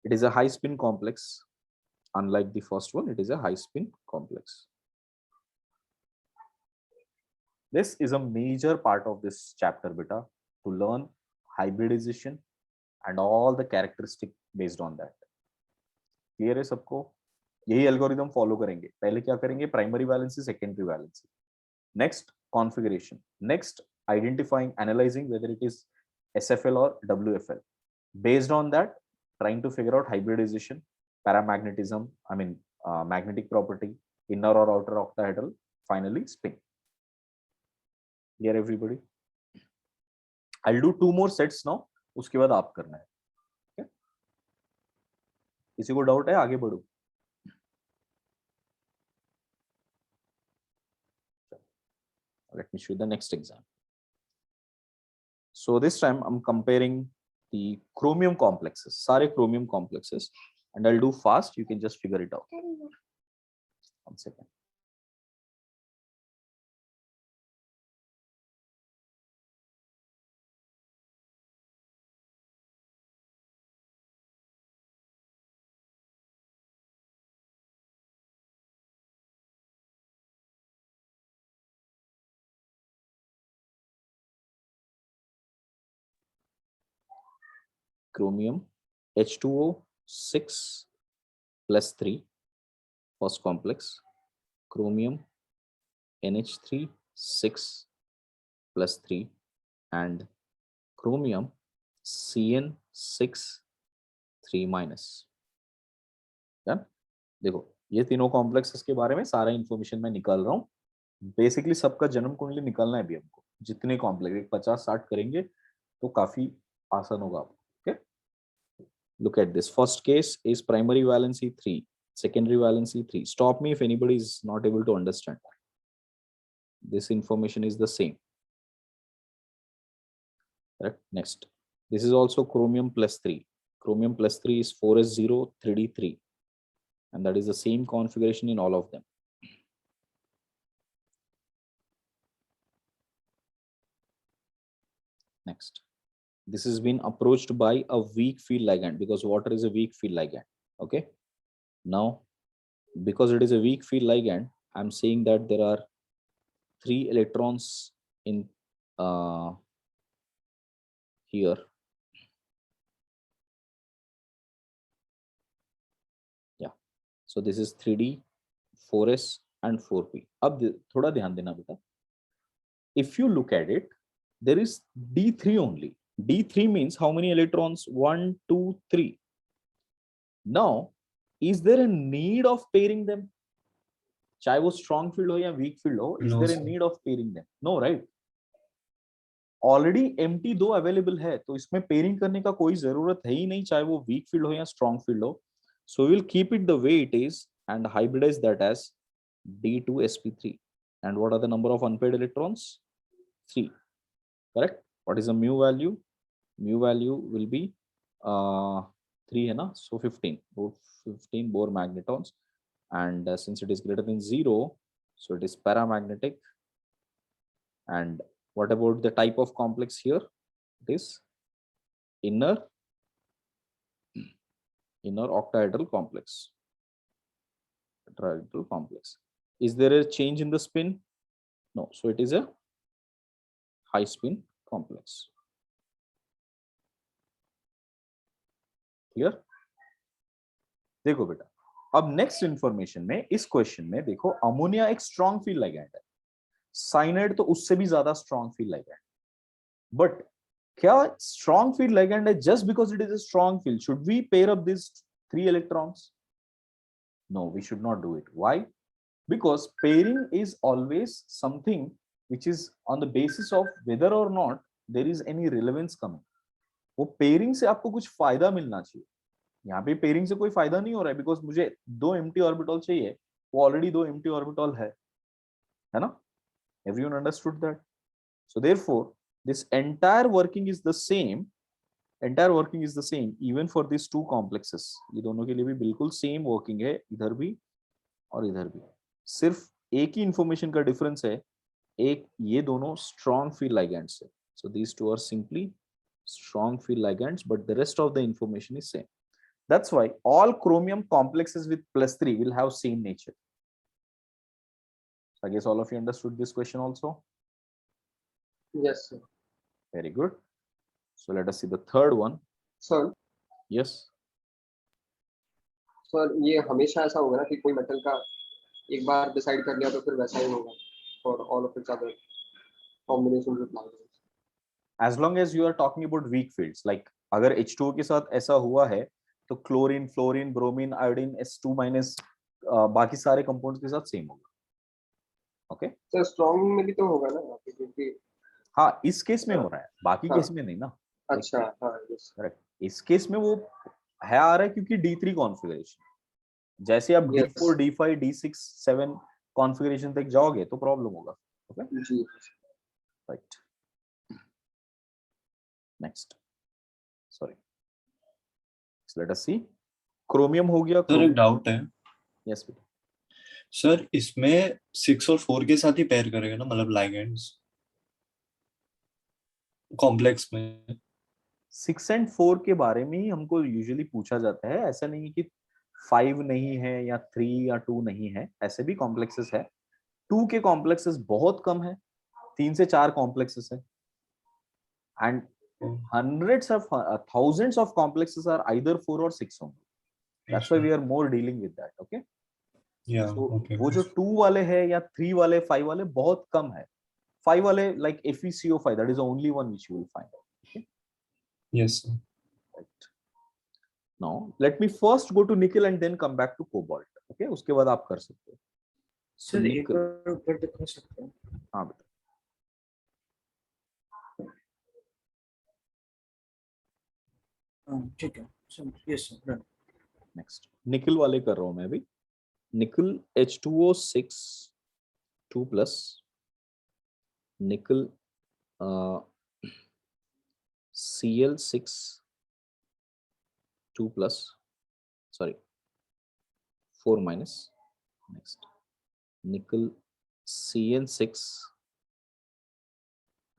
it is a high spin complex. Unlike the first one, it is a high spin complex. This is a major part of this chapter, beta, to learn hybridization and all the characteristic based on that. Clear है सबको? यही algorithm follow करेंगे. पहले क्या करेंगे? Primary valency, secondary valency. Next configuration. Next identifying, analyzing whether it is SFL or WFL. Based on that, trying to figure out hybridization, paramagnetism, magnetic property, inner or outer octahedral, finally spin. Clear everybody? I'll do 2 more sets now. उसके बाद आप करना है. Okay? किसी को doubt है? आगे बढ़ो. Let me show you the next example. So this time I'm comparing the chromium complexes, सारे chromium complexes, and I'll do fast. You can just figure it out. 1 second. Chromium H2O 6 plus 3, first complex. Chromium NH3 6 plus 3 and chromium CN6 3 minus. Done? देखो ये तीनों complexes के बारे में सारा information मैं निकाल रहा हूँ. बेसिकली सबका जन्म कुंडली निकालना है भी हमको. जितने कॉम्प्लेक्स 50-60 करेंगे तो काफी आसान होगा आपको. Look at this. First case is primary valency 3, secondary valency 3. Stop me if anybody is not able to understand. This information is the same. Correct. Next, this is also chromium plus 3. Chromium plus 3 is 4s0 3d3, and that is the same configuration in all of them. Next, this has been approached by a weak field ligand, because water is a weak field ligand. Okay, now because it is a weak field ligand, I'm saying that there are 3 electrons in here. Yeah, so this is 3d, 4s and 4p. अब थोड़ा ध्यान देना बेटा. If you look at it, there is d3 only. D3 means how many electrons? 1, 2, 3. Now, is there a need of pairing them? चाहे वो strong field हो या weak field हो, is there a need of pairing them? No, right? Already empty 2 available है, तो इसमें pairing करने का कोई जरूरत है ही नहीं, चाहे वो weak field हो या strong field हो. So we will keep it the way it is and hybridize that as D2sp3. And what are the number of unpaired electrons? 3. Correct? What is the mu value? Mu value will be 3 है ना, so 15 Bohr magnetons, and since it is greater than 0, so it is paramagnetic. And what about the type of complex here? It is inner octahedral complex. Octahedral complex. Is there a change in the spin? No, so it is a high spin complex. Clear? देखो बेटा, अब next information में, इस question में देखो, ammonia एक strong field ligand है, cyanide तो उससे भी ज्यादा स्ट्रॉन्ग फील्ड लिगैंड। बट क्या स्ट्रॉन्ग फील्ड लिगैंड है just because it is a strong field should we pair up this 3 electrons? No, we should not do it. Why? Because pairing is always something which is on the basis of whether or not there is any relevance coming. वो pairing से आपको कुछ फायदा मिलना चाहिए। यहाँ पे pairing से कोई फायदा नहीं हो रहा है, बिकॉज मुझे 2 एम्प्टी ऑर्बिटल चाहिए, वो ऑलरेडी 2 एम्प्टी ऑर्बिटल है ना? Everyone understood that? So therefore this entire working is the same even for these two complexes. ये दोनों के लिए भी बिल्कुल सेम वर्किंग है, इधर भी और इधर भी। सिर्फ एक ही इंफॉर्मेशन का डिफरेंस है, एक ये दोनों स्ट्रॉन्ग फील्ड लिगैंड्स है। So these two are simply strong field ligands, but the rest of the information is same. That's why all chromium complexes with +3 will have same nature. So I guess all of you understood this question also. Yes sir. Very good. So let us see the third one. Sir, Yes. Sir ये हमेशा ऐसा होगा ना कि कोई metal का एक बार decide कर लिया तो फिर वैसा ही होगा for all of its other combinations with ligands? As long as you are talking about weak fields, like अगर H2O के साथ ऐसा हुआ है तो chlorine, fluorine, bromine, iodine, S2- बाकी सारे कंपाउंड्स के साथ सेम होगा। ओके सर स्ट्रॉन्ग में भी तो होगा ना क्योंकि हाँ, इस केस में हो रहा है, बाकी केस में नहीं ना। अच्छा हाँ यस करेक्ट, इस केस में वो है आ रहा है क्योंकि D3 कॉन्फ़िगरेशन। जैसे आप Yes. D4, D5, D6, 7 configuration तक जाओगे तो प्रॉब्लम होगा। ओके जी right, next, sorry, let us see. Chromium हो गया। सर एक डाउट है यस बेटा। सर, इसमें 6 और 4 के साथ ही पेयर करेगा ना, मतलब लाइगेंड्स कॉम्प्लेक्स में? 6 और 4 के बारे में ही हमको यूजुअली पूछा जाता है, ऐसा नहीं है कि 5 नहीं है या 3 या 2 नहीं है, ऐसे भी कॉम्प्लेक्सेस है। 2 के कॉम्प्लेक्सेस बहुत कम है, 3 से 4 कॉम्प्लेक्सेस है, and hundreds of thousands of complexes are either 4 or 6 only. That's why we are more dealing with that. Okay. Yeah. So Okay. वो जो 2 वाले है या 3 वाले, 5 वाले बहुत कम है। 5 वाले like FeCO5, that is the only one which you will find. Okay. Yes sir. Right. Now let me first go to nickel and then come back to cobalt. Okay. उसके बाद आप कर सकते हो। सर एक बार ऊपर दिखा सकते हो? हाँ बेटा, हाँ ठीक है sir, yes sir done. Next निकल वाले कर रहा हूँ मैं अभी। निकल H2O6 2+, निकल Cl6 2+, sorry 4-, next nickel Cn6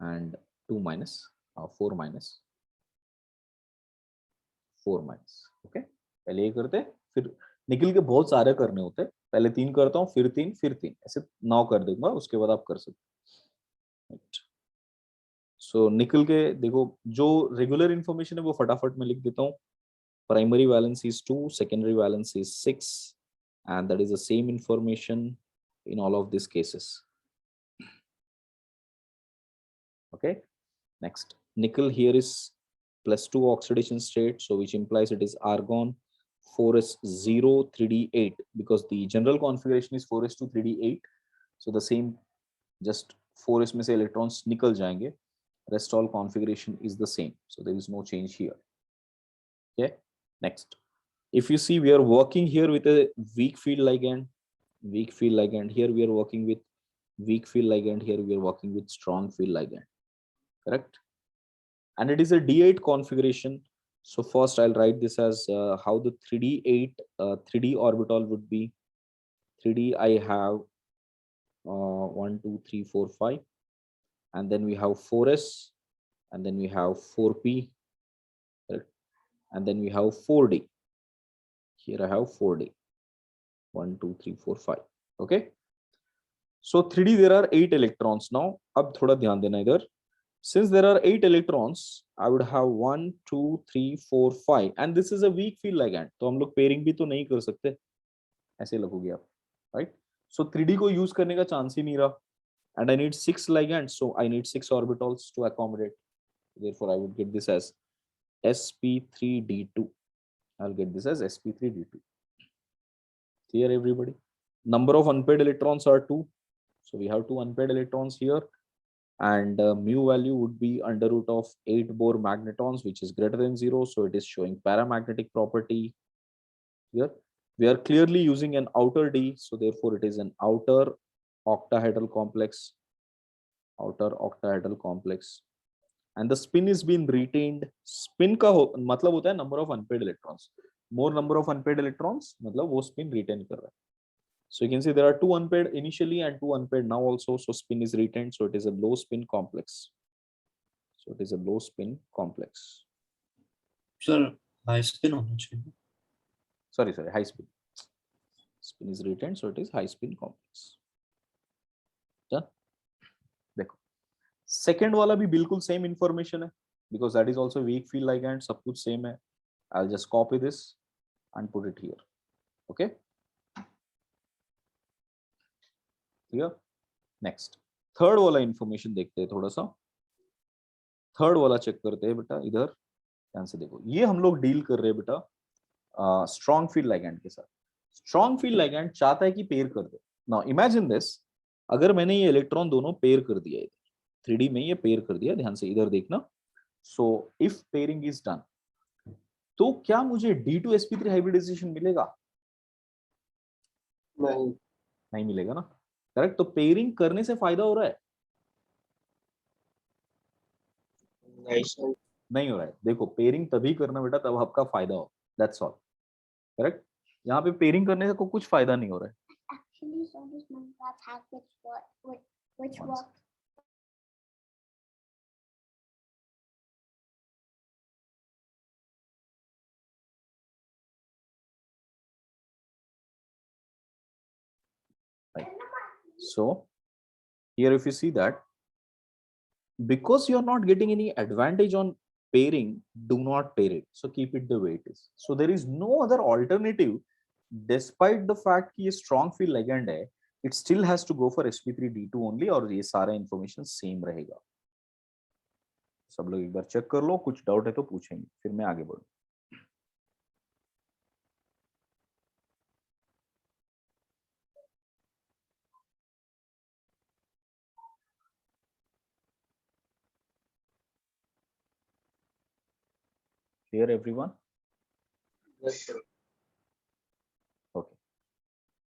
and 2-, 4-, 4-। Okay, पहले ये करते हैं, फिर निकल के बहुत सारे करने होते हैं, पहले 3 करता हूँ, फिर 3, फिर 3, ऐसे 9 कर दूंगा, उसके बाद आप कर सकते हैं। सो निकल के देखो, जो रेगुलर इंफॉर्मेशन है वो फटाफट में लिख देता हूँ। Primary valence is 2, secondary valence is 6, and that is the same information in all of these cases. Okay, next nickel here is +2 oxidation state, so which implies it is argon 4s0 3d8, because the general configuration is 4s2 3d8, so the same, just 4s में से electrons निकल जाएंगे, rest all configuration is the same, so there is no change here. Okay, next, if you see, we are working here with a weak field ligand, here we are working with weak field ligand, here we are working with strong field ligand, correct? And it is a D8 configuration. So first I'll write this as how the 3d8 3d orbital would be. 3d I have 1 2 3 4 5, and then we have 4s, and then we have 4p, correct? And then we have 4d. Here I have 4d, 1 2 3 4 5. Okay, so 3d there are 8 electrons now. अब थोड़ा ध्यान देना इधर, since there are 8 electrons, I would have 1, 2, 3, 4, 5, and this is a weak field ligand. तो हम लोग pairing भी तो नहीं कर सकते, ऐसे लगोगे आप, right? So 3D को use करने का chance ही नहीं रहा, and I need 6 ligands, so I need 6 orbitals to accommodate. Therefore, I would get this as sp3d2. I'll get this as sp3d2. Clear, everybody? Number of unpaired electrons are 2, so we have 2 unpaired electrons here. And mu value would be under root of 8 Bohr magnetons, which is greater than 0, so it is showing paramagnetic property here. We are clearly using an outer D, so therefore it is an outer octahedral complex, and the spin is being retained. Spin का मतलब होता है number of unpaired electrons. More number of unpaired electrons मतलब वो spin retain कर रहा है. So you can see there are 2 unpaired initially and 2 unpaired now also. So spin is retained. So it is a low spin complex. Sir, high spin होना चाहिए. Sorry, high spin. Spin is retained, so it is high spin complex. Done. देखो. Second वाला भी बिल्कुल same information है, because that is also weak field ligand. सब कुछ same है. I'll just copy this and put it here. Okay. Clear? Next, third वाला information देखते हैं थोड़ा सा. थर्ड वाला चेक करते हैं बेटा, इधर ध्यान से देखो. ये हम लोग डील कर रहे हैं बेटा स्ट्रॉन्ग फील्ड लाइगैंड के साथ. स्ट्रॉन्ग फील्ड लाइगैंड चाहता है कि पेयर कर दे. नाउ इमेजिन दिस, अगर मैंने ये इलेक्ट्रॉन दोनों पेयर कर दिया, इधर 3D में ये पेयर कर दिया, ध्यान से इधर देखना. So if pairing is done, तो क्या मुझे D2sp3 हाइब्रिडाइजेशन मिलेगा? नहीं मिलेगा ना, करेक्ट. तो पेयरिंग करने से फायदा हो रहा है? नहीं हो रहा है. देखो, पेयरिंग तभी करना बेटा तब आपका फायदा हो. That's all. करेक्ट. यहाँ पे पेयरिंग करने से कुछ फायदा नहीं हो रहा है. Actually, so does Minecraft have which work? Right. So here if you see that, because you are not getting any advantage on pairing, do not pair it. So keep it the way it is. So there is no other alternative, despite the fact कि ये strong field ligand है, it still has to go for sp3d2 only, और ये सारा information same रहेगा. सब लोग एक बार चेक कर लो, कुछ डाउट है तो पूछेंगे, फिर मैं आगे बढ़ूं. Clear, everyone? Yes, sir. Okay.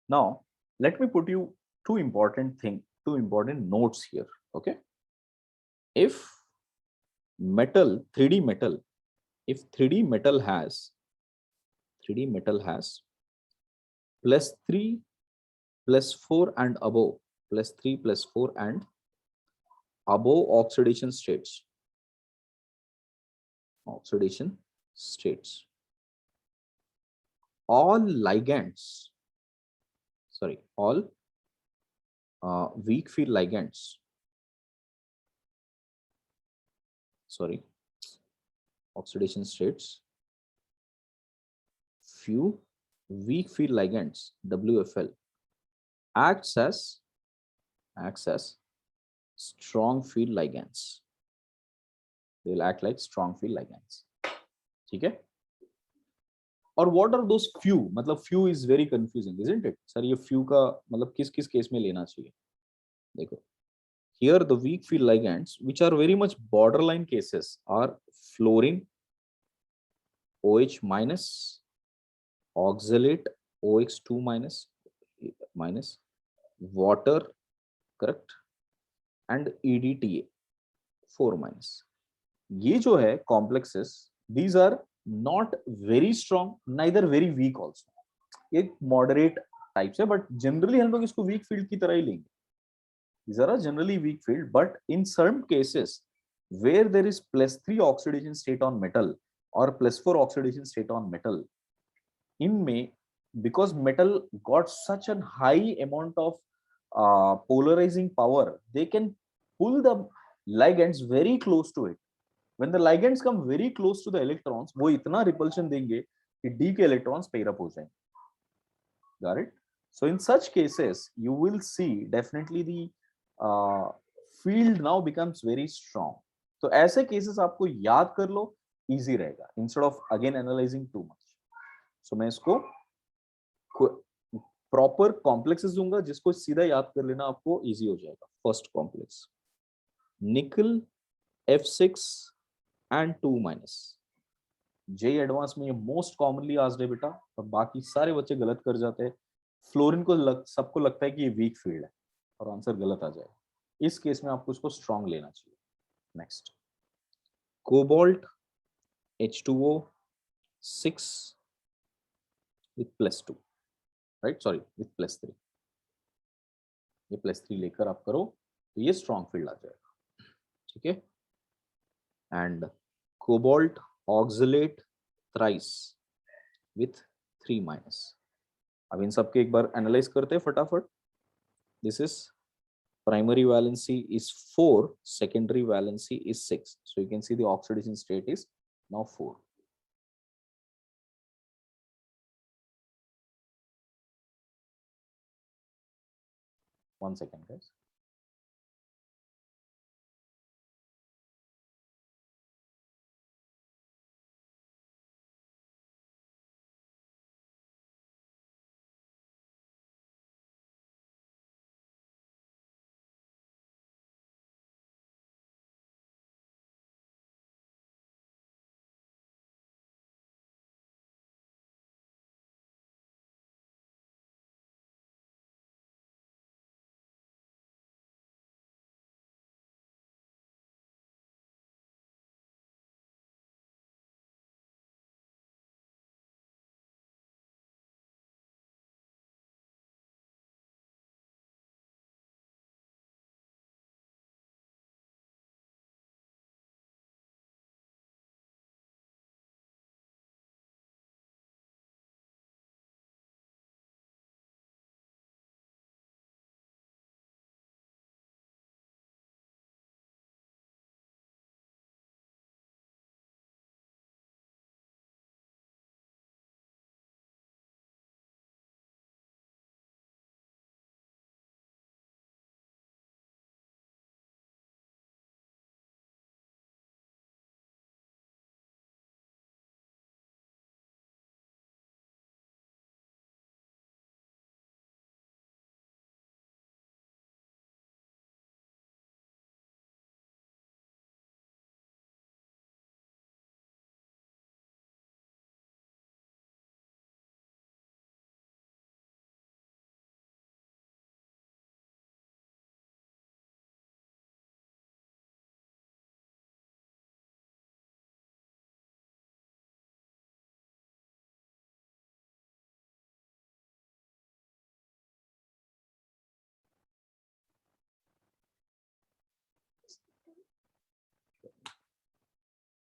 Now let me put you two important notes here. Okay. If 3D metal has +3 +4 and above, +3 +4 and above oxidation states, all ligands, all weak field ligands, oxidation states, few weak field ligands, WFL, acts as strong field ligands. They will act like strong field ligands. ठीक है? और what are those few? मतलब few is very confusing, isn't it? Sir ये few का मतलब किस case में लेना चाहिए? देखो, here the weak field ligands, which are very much borderline cases, are fluorine, OH minus, oxalate, OX2 minus, water, correct, and EDTA 4 minus. ये जो है complexes, these are not very strong, neither very weak also. ये moderate types है, but generally हम लोग इसको weak field की तरह ही लेंगे. These are generally weak field, but in some cases where there is +3 oxidation state on metal or +4 oxidation state on metal, इनमें because metal got such a high amount of polarizing power, they can pull the ligands very close to it. When the ligands come very close to the electrons, वो इतना repulsion देंगे कि d के electrons pair up हो जाएंगे. Got it? So in such cases, you will see definitely the field now becomes very strong. तो ऐसे cases आपको याद कर लो, easy रहेगा instead of again analyzing too much. So मैं इसको proper complexes दूंगा जिसको सीधा याद कर लेना आपको easy हो जाएगा. First complex, nickel F6 and 2 minus. JEE advanced में ये मोस्ट कॉमनली आस्क्ड है बेटा, और बाकी सारे बच्चे गलत कर जाते हैं. फ्लोरीन को सबको लगता है कि ये वीक फील्ड है और आंसर गलत आ जाएगा. इस केस में आपको इसको स्ट्रॉन्ग लेना चाहिए. Next, cobalt H2O 6 with +2, right, sorry with +3. ये +3 लेकर आप करो तो ये स्ट्रॉन्ग फील्ड आ जाएगा. ठीक है. And cobalt oxalate thrice with 3 minus. अब इन सबके एक बार एनालाइज करते हैं फटाफट. This is primary valency is 4, secondary valency is 6. So you can see the oxidation state is now 4. One second, guys.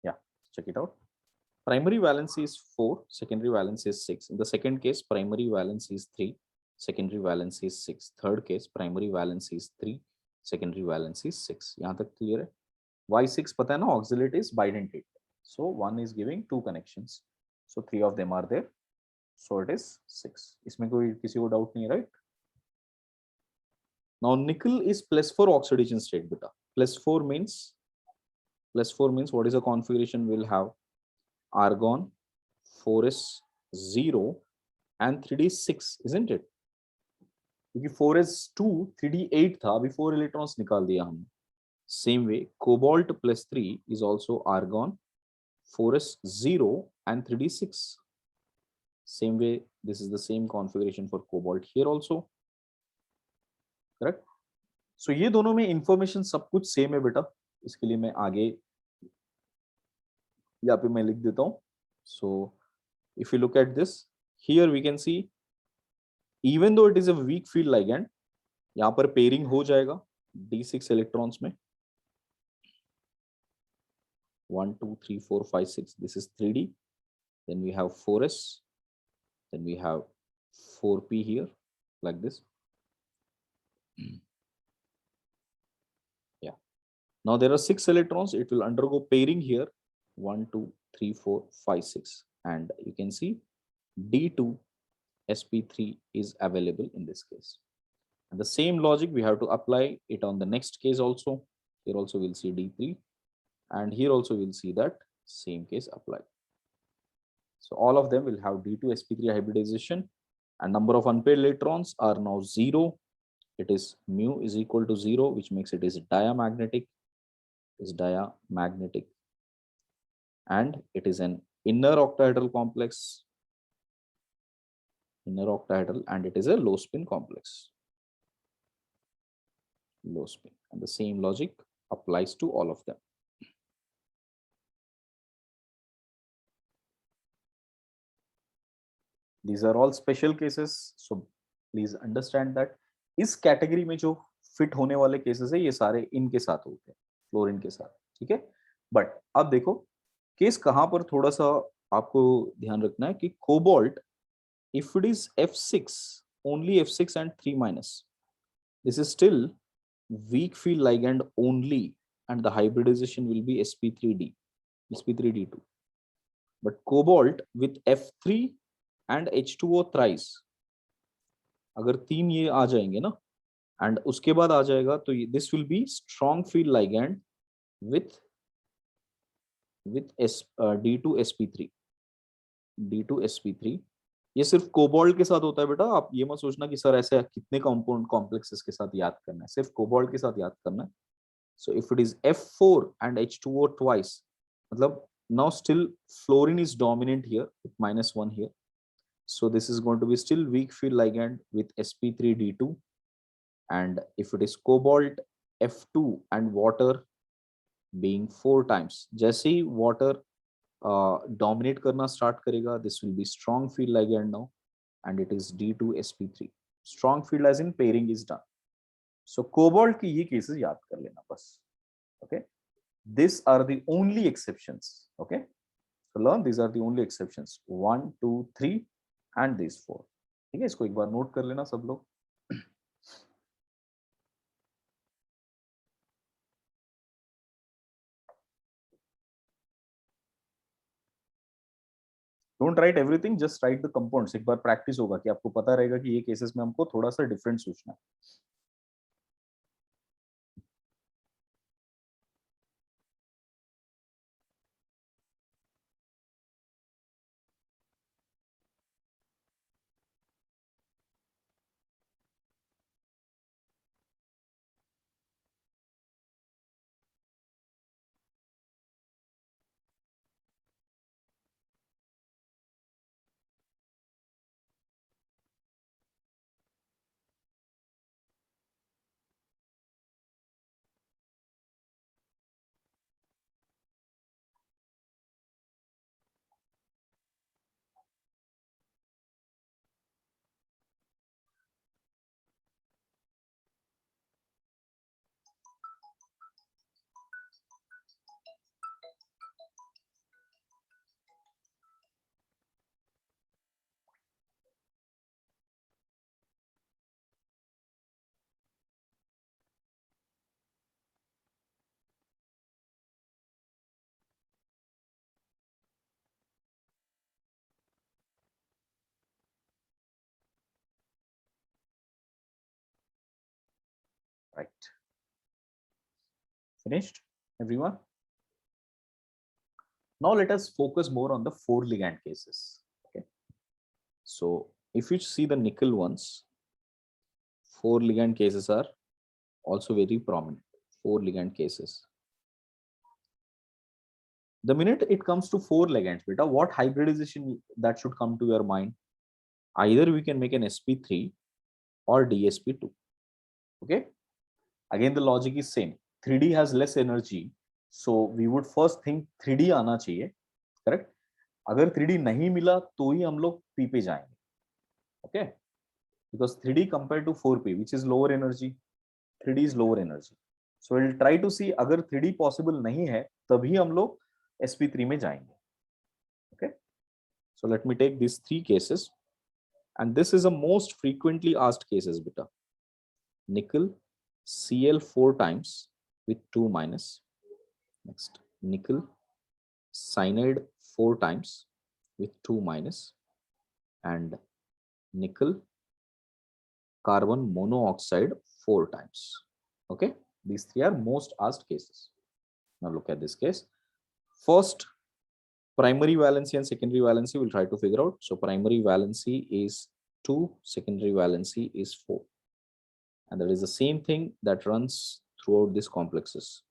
Yeah, check it out. Primary valency is 4, secondary valency is 6. In the second case, primary valency is 3, secondary valency is 6. Third case, primary valency is 3, secondary valency is 6. यहाँ तक clear है? Y6 पता है ना, auxiliate is bidentate. So one is giving 2 connections. So 3 of them are there. So it is 6. इसमें कोई किसी को doubt नहीं है, right? Now nickel is +4 oxidation state beta. +4 means what is the configuration? We'll have argon 4s0 and 3d6, isn't it? क्योंकि 4s2 3d8 था, अभी 4 electrons निकाल दिया हमने. Same way, cobalt +3 is also argon 4s0 and 3d6. Same way, this is the same configuration for cobalt here also. Correct? So ये दोनों में information सब कुछ सेम है बेटा. इसके लिए मैं आगे यहाँ पे मैं लिख देता हूँ. So if you look at this, here we can see even though it is a weak field ligand, यहाँ पर pairing हो जाएगा d6 electrons में. 1 2 3 4 5 6. This is 3d. Then we have 4s. Then we have 4p here like this. Yeah. Now there are 6 electrons. It will undergo pairing here. 1, 2, 3, 4, 5, 6. And you can see D2 sp3 is available in this case. And the same logic we have to apply it on the next case also. Here also we'll see D3, and here also we'll see that same case applied. So all of them will have D2 sp3 hybridization, and number of unpaired electrons are now 0. It is mu is equal to 0, which makes it is diamagnetic, and it is an inner octahedral complex, and it is a low spin complex, low spin, and the same logic applies to all of them. These are all special cases, so please understand that इस category में जो fit होने वाले cases है ये सारे इनके साथ होते हैं, फ्लोरीन के साथ, ठीक है। बट अब देखो केस कहां पर थोड़ा सा आपको ध्यान रखना है कि cobalt, if it is F6, only F6 and 3 minus, this is still weak field ligand only, and the hybridization will be sp3d, sp3d2. But cobalt with F3 and H2O thrice, अगर 3 ये आ जाएंगे ना, and उसके बाद आ जाएगा तो this will be strong field ligand with D2 sp3, ये सिर्फ कोबाल्ट के साथ होता है बेटा। आप ये मत सोचना कि सर ऐसे कितने कंपाउंड कॉम्प्लेक्सेस के साथ याद करना है, सिर्फ कोबाल्ट के साथ याद करना है। So if it is F4 and H2O twice, मतलब now still fluorine is dominant here with -1 here, so this is going to be still weak field ligand with sp3d2. And if it is cobalt F2 and water being 4 times, जैसे ही water dominate करना start करेगा, this will be strong field ligand now, and it is D2 sp3. Strong field as in pairing is done. So cobalt की ये cases याद कर लेना बस, okay? These are the only exceptions, okay? So learn these are the only exceptions, 1, 2, 3 and these 4, ठीक है। इसको एक बार नोट कर लेना सब लोग। Don't write everything, just right the compounds. एक बार प्रैक्टिस होगा कि आपको पता रहेगा कि ये केसेस में हमको थोड़ा सा डिफरेंट सोचना है। Right. Finished, everyone? Now let us focus more on the 4 ligand cases. Okay. So if you see the nickel ones, 4 ligand cases are also very prominent. 4 ligand cases. The minute it comes to 4 ligands, beta, what hybridization that should come to your mind? Either we can make an sp3 or dsp2. Okay. Again, the logic is same. 3D has less energy, so we would first think 3D आना चाहिए, correct? अगर 3D नहीं मिला तो ही हम लोग P पे जाएंगे, okay? Because 3D compared to 4P, which is lower energy, 3D is lower energy. So we'll try to see अगर 3D possible नहीं है तभी हम लोग sp3 में जाएंगे, okay? So let me take these 3 cases, and this is the most frequently asked cases, beta. Nickel Cl 4 times with 2 minus. Next, nickel cyanide 4 times with 2 minus, and nickel carbon monoxide 4 times. Okay, these three are most asked cases. Now look at this case. First, primary valency and secondary valency we'll try to figure out. So primary valency is 2, secondary valency is 4. And that is the same thing that runs throughout these complexes.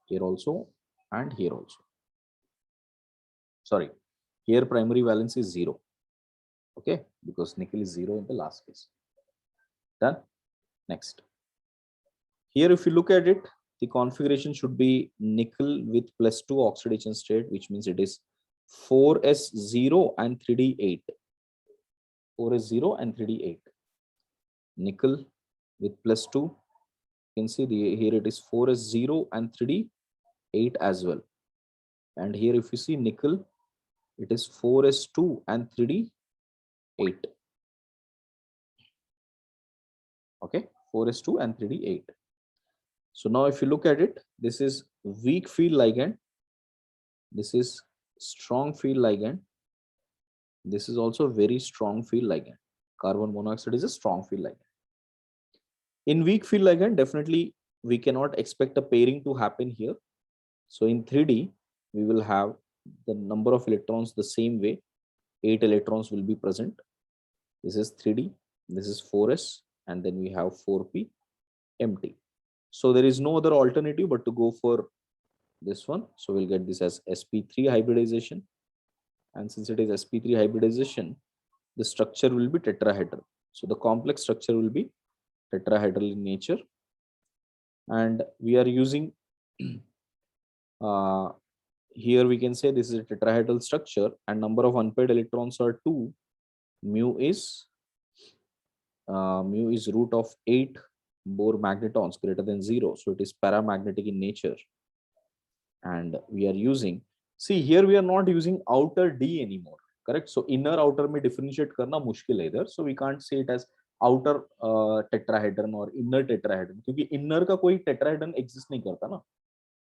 Here also and here also. Sorry, here primary valency is 0. Okay, because nickel is 0 in the last case. Done. Next. Here if you look at it, the configuration should be nickel with +2 oxidation state, which means it is 4s0 and 3d8. 4s0 and 3d8. Nickel with +2. You can see here it is 4s0 and 3d8 as well. And here if you see nickel, it is 4s2 and 3d8. Okay, 4s2 and 3d8. So now if you look at it, this is weak field ligand, this is strong field ligand, this is also very strong field ligand. Carbon monoxide is a strong field ligand. In weak field ligand, definitely we cannot expect a pairing to happen here. So in 3D, we will have the number of electrons the same way. 8 electrons will be present. This is 3D, this is 4s, and then we have 4p empty. So there is no other alternative but to go for this one. So we'll get this as sp3 hybridization. And since it is sp3 hybridization, the structure will be tetrahedral. So the complex structure will be tetrahedral in nature. And we are using, here we can say this is a tetrahedral structure and number of unpaired electrons are 2. Mu is root of 8 Bohr magnetons greater than 0. So it is paramagnetic in nature. And we are using, see here we are not using outer D anymore, correct? So inner outer may differentiate karna mushkil either. So we can't say it as outer tetrahedron or inner tetrahedron, because inner ka koi tetrahedron exist nahi karta na.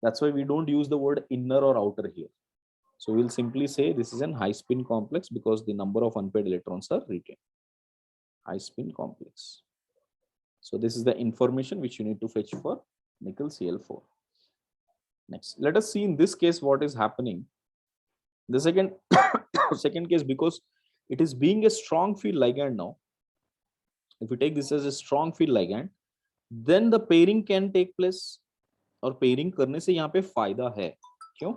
That's why we don't use the word inner or outer here. So we'll simply say this is an high spin complex because the number of unpaired electrons are retained. High spin complex. So this is the information which you need to fetch for nickel Cl4. Next, let us see in this case what is happening. The second second case, because it is being a strong field ligand now. If we take this as a strong field ligand, then the pairing can take place. और pairing करने से यहाँ पे फायदा है. क्यों?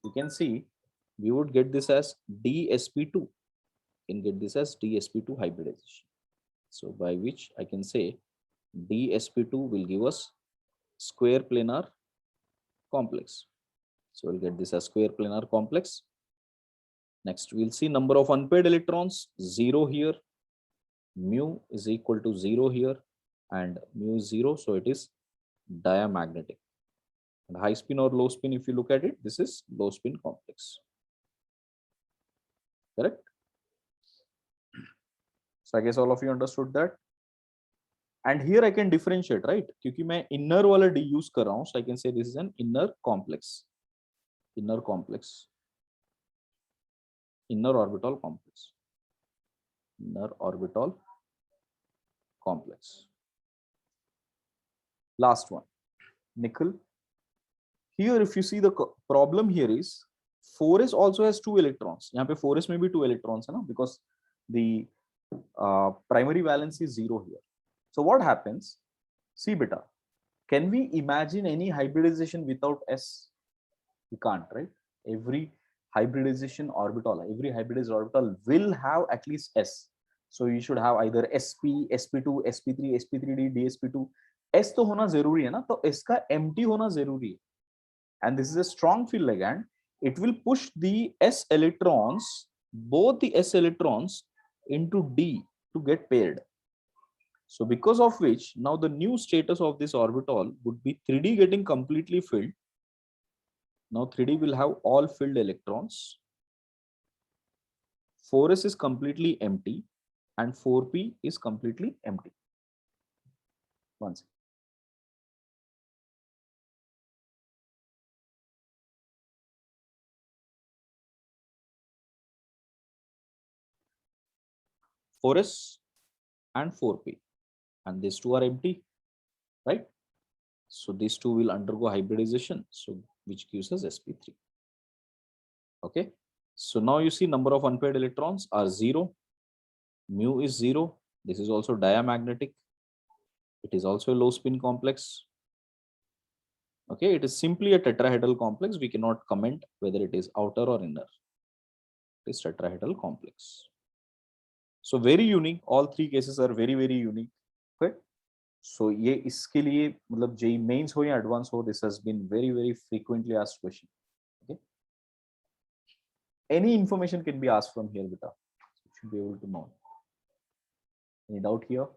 You can see we would get this as dsp2. Can get this as dsp2 hybridization. So by which I can say dsp2 will give us square planar complex. So we'll get this as square planar complex. Next, we'll see number of unpaired electrons, 0 here. Mu is equal to 0 here and mu is 0. So it is diamagnetic. And high spin or low spin, if you look at it, this is low spin complex. Correct? So I guess all of you understood that. And here I can differentiate, right? Because मैं inner वाला D use कर रहा हूँ, so I can say this is an inner complex. Inner complex. Inner orbital complex. Inner orbital complex. Last one, nickel. Here, if you see the problem here is 4s also has 2 electrons. यहाँ पे 4s में भी 2 electrons है ना, because the primary valence is 0 here. So what happens? See beta, can we imagine any hybridization without s? We can't, right? Every hybridization orbital, every hybridized orbital will have at least s. So you should have either sp, sp2, sp3, sp3d, dsp2. s तो होना जरूरी है ना, तो s का empty होना जरूरी है. And this is a strong field ligand. It will push the s electrons, both the s electrons, into d to get paired. So because of which now the new status of this orbital would be 3d getting completely filled. Now 3d will have all filled electrons. 4s is completely empty and 4p is completely empty. Once. 4s and 4p, and these two are empty, right? So these two will undergo hybridization, so which gives us sp3. Okay, so now you see number of unpaired electrons are 0, mu is 0. This is also diamagnetic. It is also a low spin complex. Okay, it is simply a tetrahedral complex. We cannot comment whether it is outer or inner. It is tetrahedral complex. So very unique. All three cases are very unique. Okay. So ये इसके लिए मतलब JEE mains हो या advance हो, this has been very frequently asked question. Okay. Any information can be asked from here, beta. You should be able to know. Any doubt here?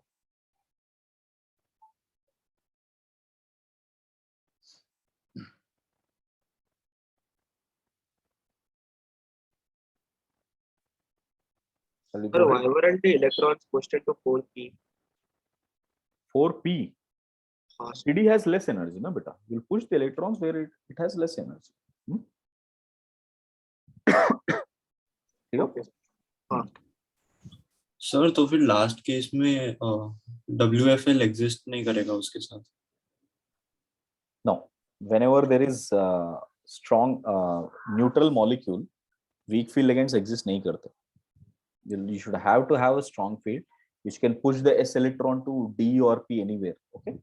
Shall we Sir, go why ahead? weren't the electrons pushed into 4p? 4p. हाँ, 3D has less energy, na beta. You'll push the electrons where it has less energy. ठीक है? okay. हाँ. Sir तो फिर last case में WFL exist नहीं करेगा उसके साथ? No. Whenever there is strong neutral molecule, weak field ligands exist नहीं करते. You should have to have a strong field which can push the s electron to D or P anywhere. Okay.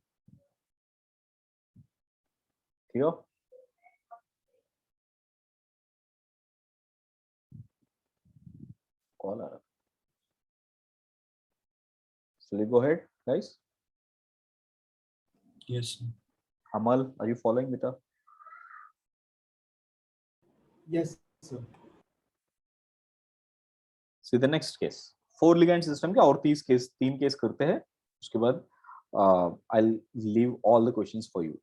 Here. Call her. Shall we go ahead, guys? Yes sir. Amal, are you following with her? Yes, sir. See the next case. 4 ligand system के और 3 case करते हैं. उसके बाद I'll leave all the questions for you.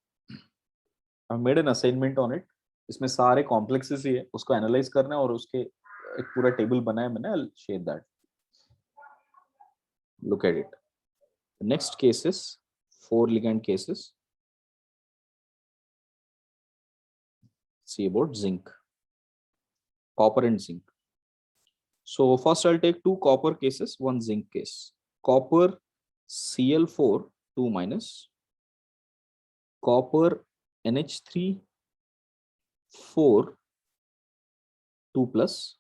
I've made an assignment on it. इसमें सारे complexes ही है, उसको analyze करना है और उसके एक पूरा टेबल बनाया मैंने. I'll share that. Look at it. The next case is 4 ligand cases. See about zinc, copper and zinc. So first I'll take 2 copper cases, 1 zinc case. Copper Cl4 2 minus, copper NH3 4 2 plus,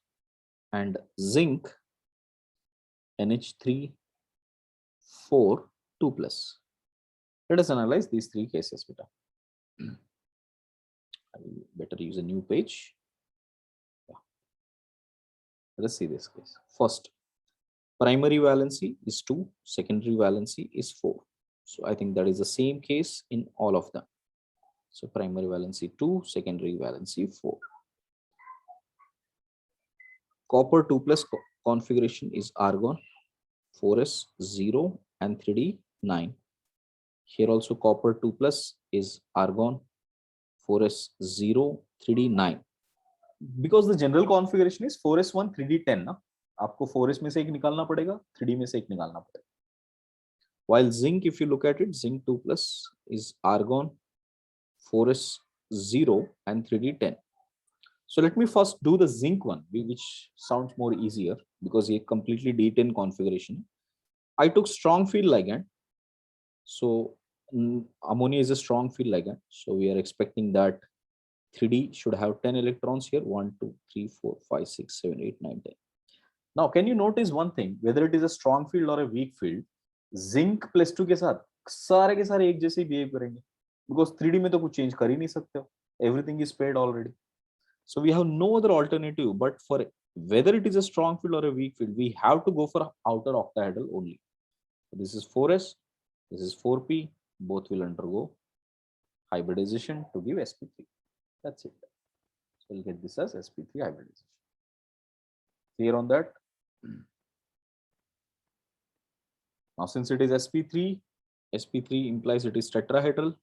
and zinc NH3 4 2 plus. Let us analyze these 3 cases, beta. I will better use a new page. Yeah. Let us see this case. First, primary valency is 2, secondary valency is 4. So I think that is the same case in all of them. So primary valency 2, secondary valency 4. Copper 2 plus configuration is argon, 4s 0 and 3d 9. Here also copper 2 plus is argon, 4s 0 3d 9. Because the general configuration is 4s1 3d 10 ना, आपको 4s में से एक निकालना पड़ेगा, 3d में से एक निकालना पड़ेगा. While zinc, if you look at it, zinc 2 plus is argon, 4s 0 and 3d 10. So let me first do the zinc one, which sounds more easier because it's completely D10 configuration. I took strong field ligand. So ammonia is a strong field ligand. So we are expecting that 3D should have 10 electrons here. 1, 2, 3, 4, 5, 6, 7, 8, 9, 10. Now, can you notice one thing? Whether it is a strong field or a weak field, zinc plus 2 के साथ सारे के सारे एक जैसे ही behave करेंगे. Because 3D में तो कुछ change कर ही नहीं सकते हो. Everything is paired already. So we have no other alternative, but for whether it is a strong field or a weak field, we have to go for outer octahedral only. So this is 4s, this is 4p, both will undergo hybridization to give sp3. That's it. So we'll get this as sp3 hybridization. Clear on that? Now since it is sp3, sp3 implies it is tetrahedral.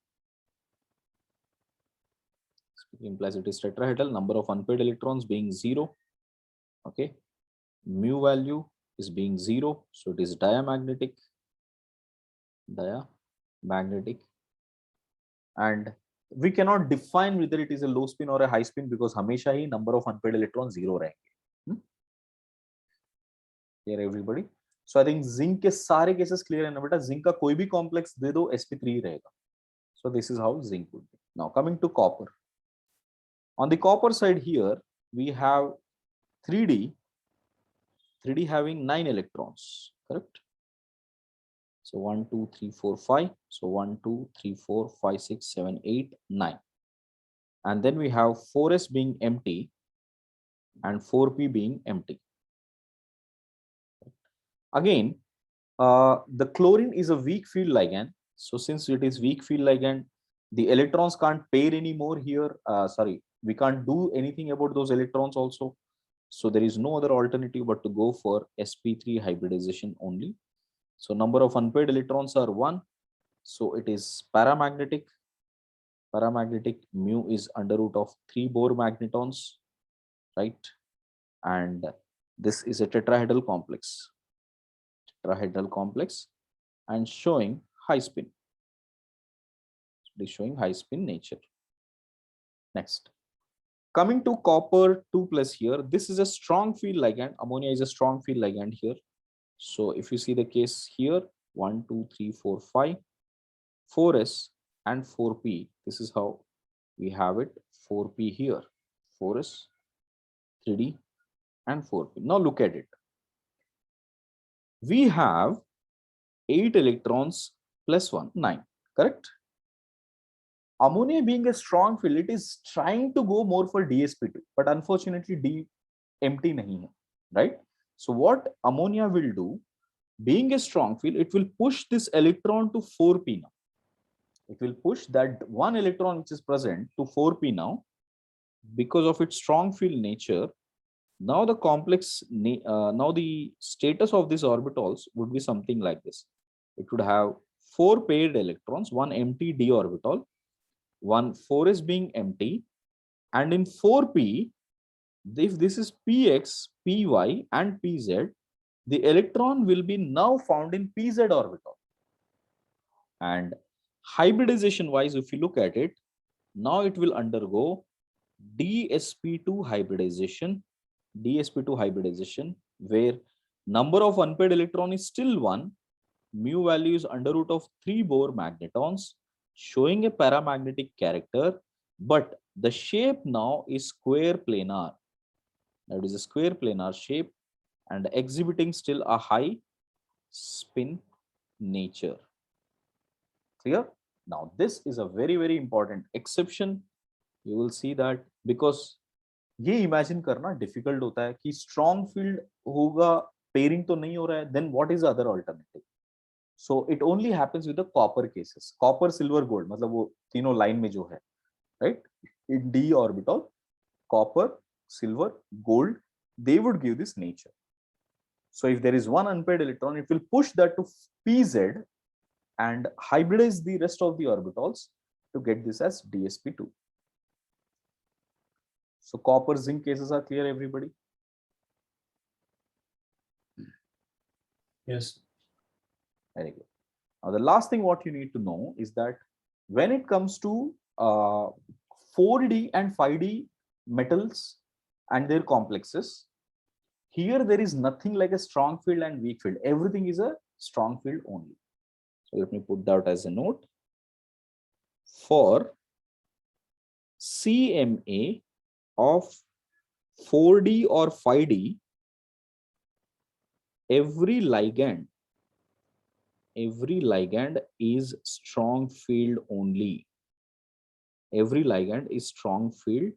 Implies it is tetrahedral, number of unpaired electrons being 0. Okay, mu value is being 0, so it is diamagnetic, and we cannot define whether it is a low spin or a high spin because हमेशा ही number of unpaired electrons 0 रहेंगे. Here everybody. So I think zinc के सारे cases clear है ना बेटा, zinc का कोई भी कॉम्प्लेक्स दे दो sp3 रहेगा. So this is how zinc would be. Now coming to copper. On the copper side here, we have 3D having 9 electrons, correct? So 1, 2, 3, 4, 5. So 1, 2, 3, 4, 5, 6, 7, 8, 9. And then we have 4s being empty and 4p being empty. Again, the chlorine is a weak field ligand. So since it is weak field ligand, the electrons can't pair anymore here. Sorry, we can't do anything about those electrons also. So there is no other alternative but to go for sp3 hybridization only. So number of unpaired electrons are 1. So it is paramagnetic. Paramagnetic mu is under root of 3 Bohr magnetons, right? And this is a tetrahedral complex. Tetrahedral complex and showing high spin. It is showing high spin nature. Next, coming to copper 2+ here, this is a strong field ligand. Ammonia is a strong field ligand here. So if you see the case here, 1, 2, 3, 4, 5, 4s and 4p. This is how we have it. 4p here, 4s, 3d and 4p. Now look at it. We have 8 electrons plus 1, 9, correct? Ammonia being a strong field, it is trying to go more for dsp2, but unfortunately D empty nahi hai, right? So what ammonia will do, being a strong field, it will push this electron to 4p now. It will push that one electron which is present to 4p now because of its strong field nature. Now the complex, now the status of these orbitals would be something like this. It would have 4 paired electrons, one empty d orbital, one 4s being empty, and in 4p, if this is px, py and pz, the electron will be now found in pz orbital. And hybridization wise, if you look at it, now it will undergo dsp2 hybridization, where number of unpaired electron is still 1, mu value is under root of 3 Bohr magnetons, showing a paramagnetic character, but the shape now is square planar. That is a square planar shape and exhibiting still a high spin nature. Clear? Now this is a very, very important exception. You will see that because ये imagine करना difficult होता है कि strong field होगा, pairing तो नहीं हो रहा है, then what is other alternative. So it only happens with the copper cases, copper silver gold, मतलब वो तीनों लाइन में जो है, right, in d orbital, copper, silver, gold, they would give this nature. So if there is one unpaired electron, it will push that to pz and hybridize the rest of the orbitals to get this as dsp2. So copper zinc cases are clear, everybody? Yes. Very good. Now the last thing what you need to know is that when it comes to 4D and 5D metals and their complexes, here there is nothing like a strong field and weak field. Everything is a strong field only. So let me put that as a note. For CMA of 4D or 5D, every ligand is strong field only. Every ligand is strong field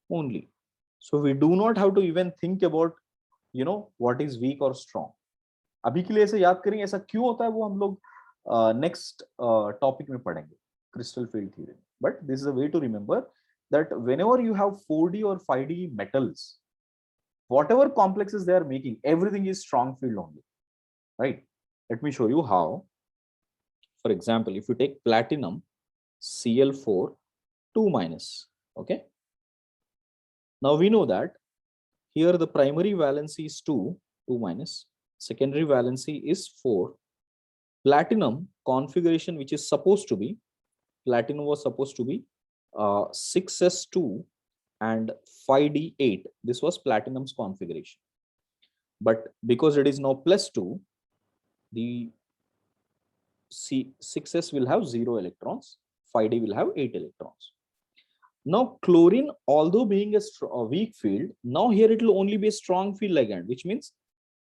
only. So we do not have to even think about, you know, what is weak or strong. अभी के लिए ऐसे याद करेंगे, ऐसा क्यों होता है वो हम लोग नेक्स्ट टॉपिक में पढ़ेंगे, crystal field theory. But this is a way to remember that whenever you have 4D or 5D metals, whatever complexes they are making, everything is strong field only, right? Let me show you how. For example, if you take platinum Cl4 2-, okay? Now we know that here the primary valency is 2, 2-, secondary valency is 4. Platinum configuration, which is supposed to be, platinum was supposed to be 6s2 and 5d8. This was platinum's configuration. but because it is now +2, the 6s will have 0 electrons, 5d will have 8 electrons. Now chlorine, although being a weak field, now here it will only be a strong field ligand, which means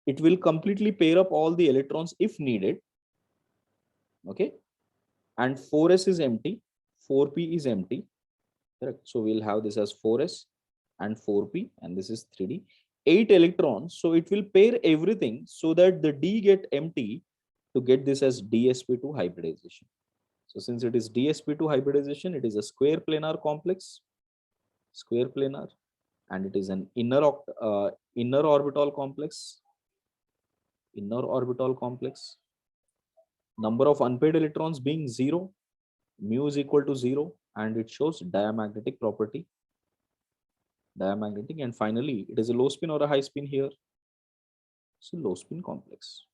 it will completely pair up all the electrons if needed. Okay, and 4s is empty, 4p is empty, correct? So we'll have this as 4s and 4p, and this is 3d. 8 electrons, so it will pair everything so that the d get empty to get this as dsp2 hybridization. So since it is dsp2 hybridization, it is a square planar complex, square planar, and it is an inner orbital complex, number of unpaired electrons being 0, mu is equal to 0, and it shows diamagnetic property, diamagnetic, and finally it is a low spin or a high spin here, so low spin complex.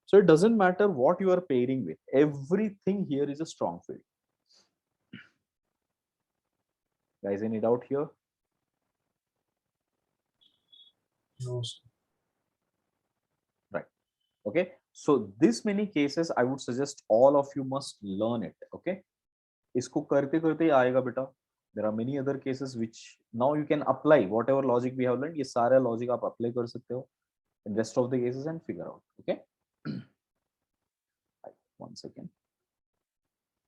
So it doesn't matter what you are pairing with, everything here is a strong field. Guys, any doubt here? No, sir. Right. Okay. So this many cases, I would suggest all of you must learn it. Okay. Isko karte karte aayega beta. There are many other cases which now you can apply whatever logic we have learned. ये सारा logic आप apply कर सकते हो in rest of the cases and figure out. Okay. Right. 1 second.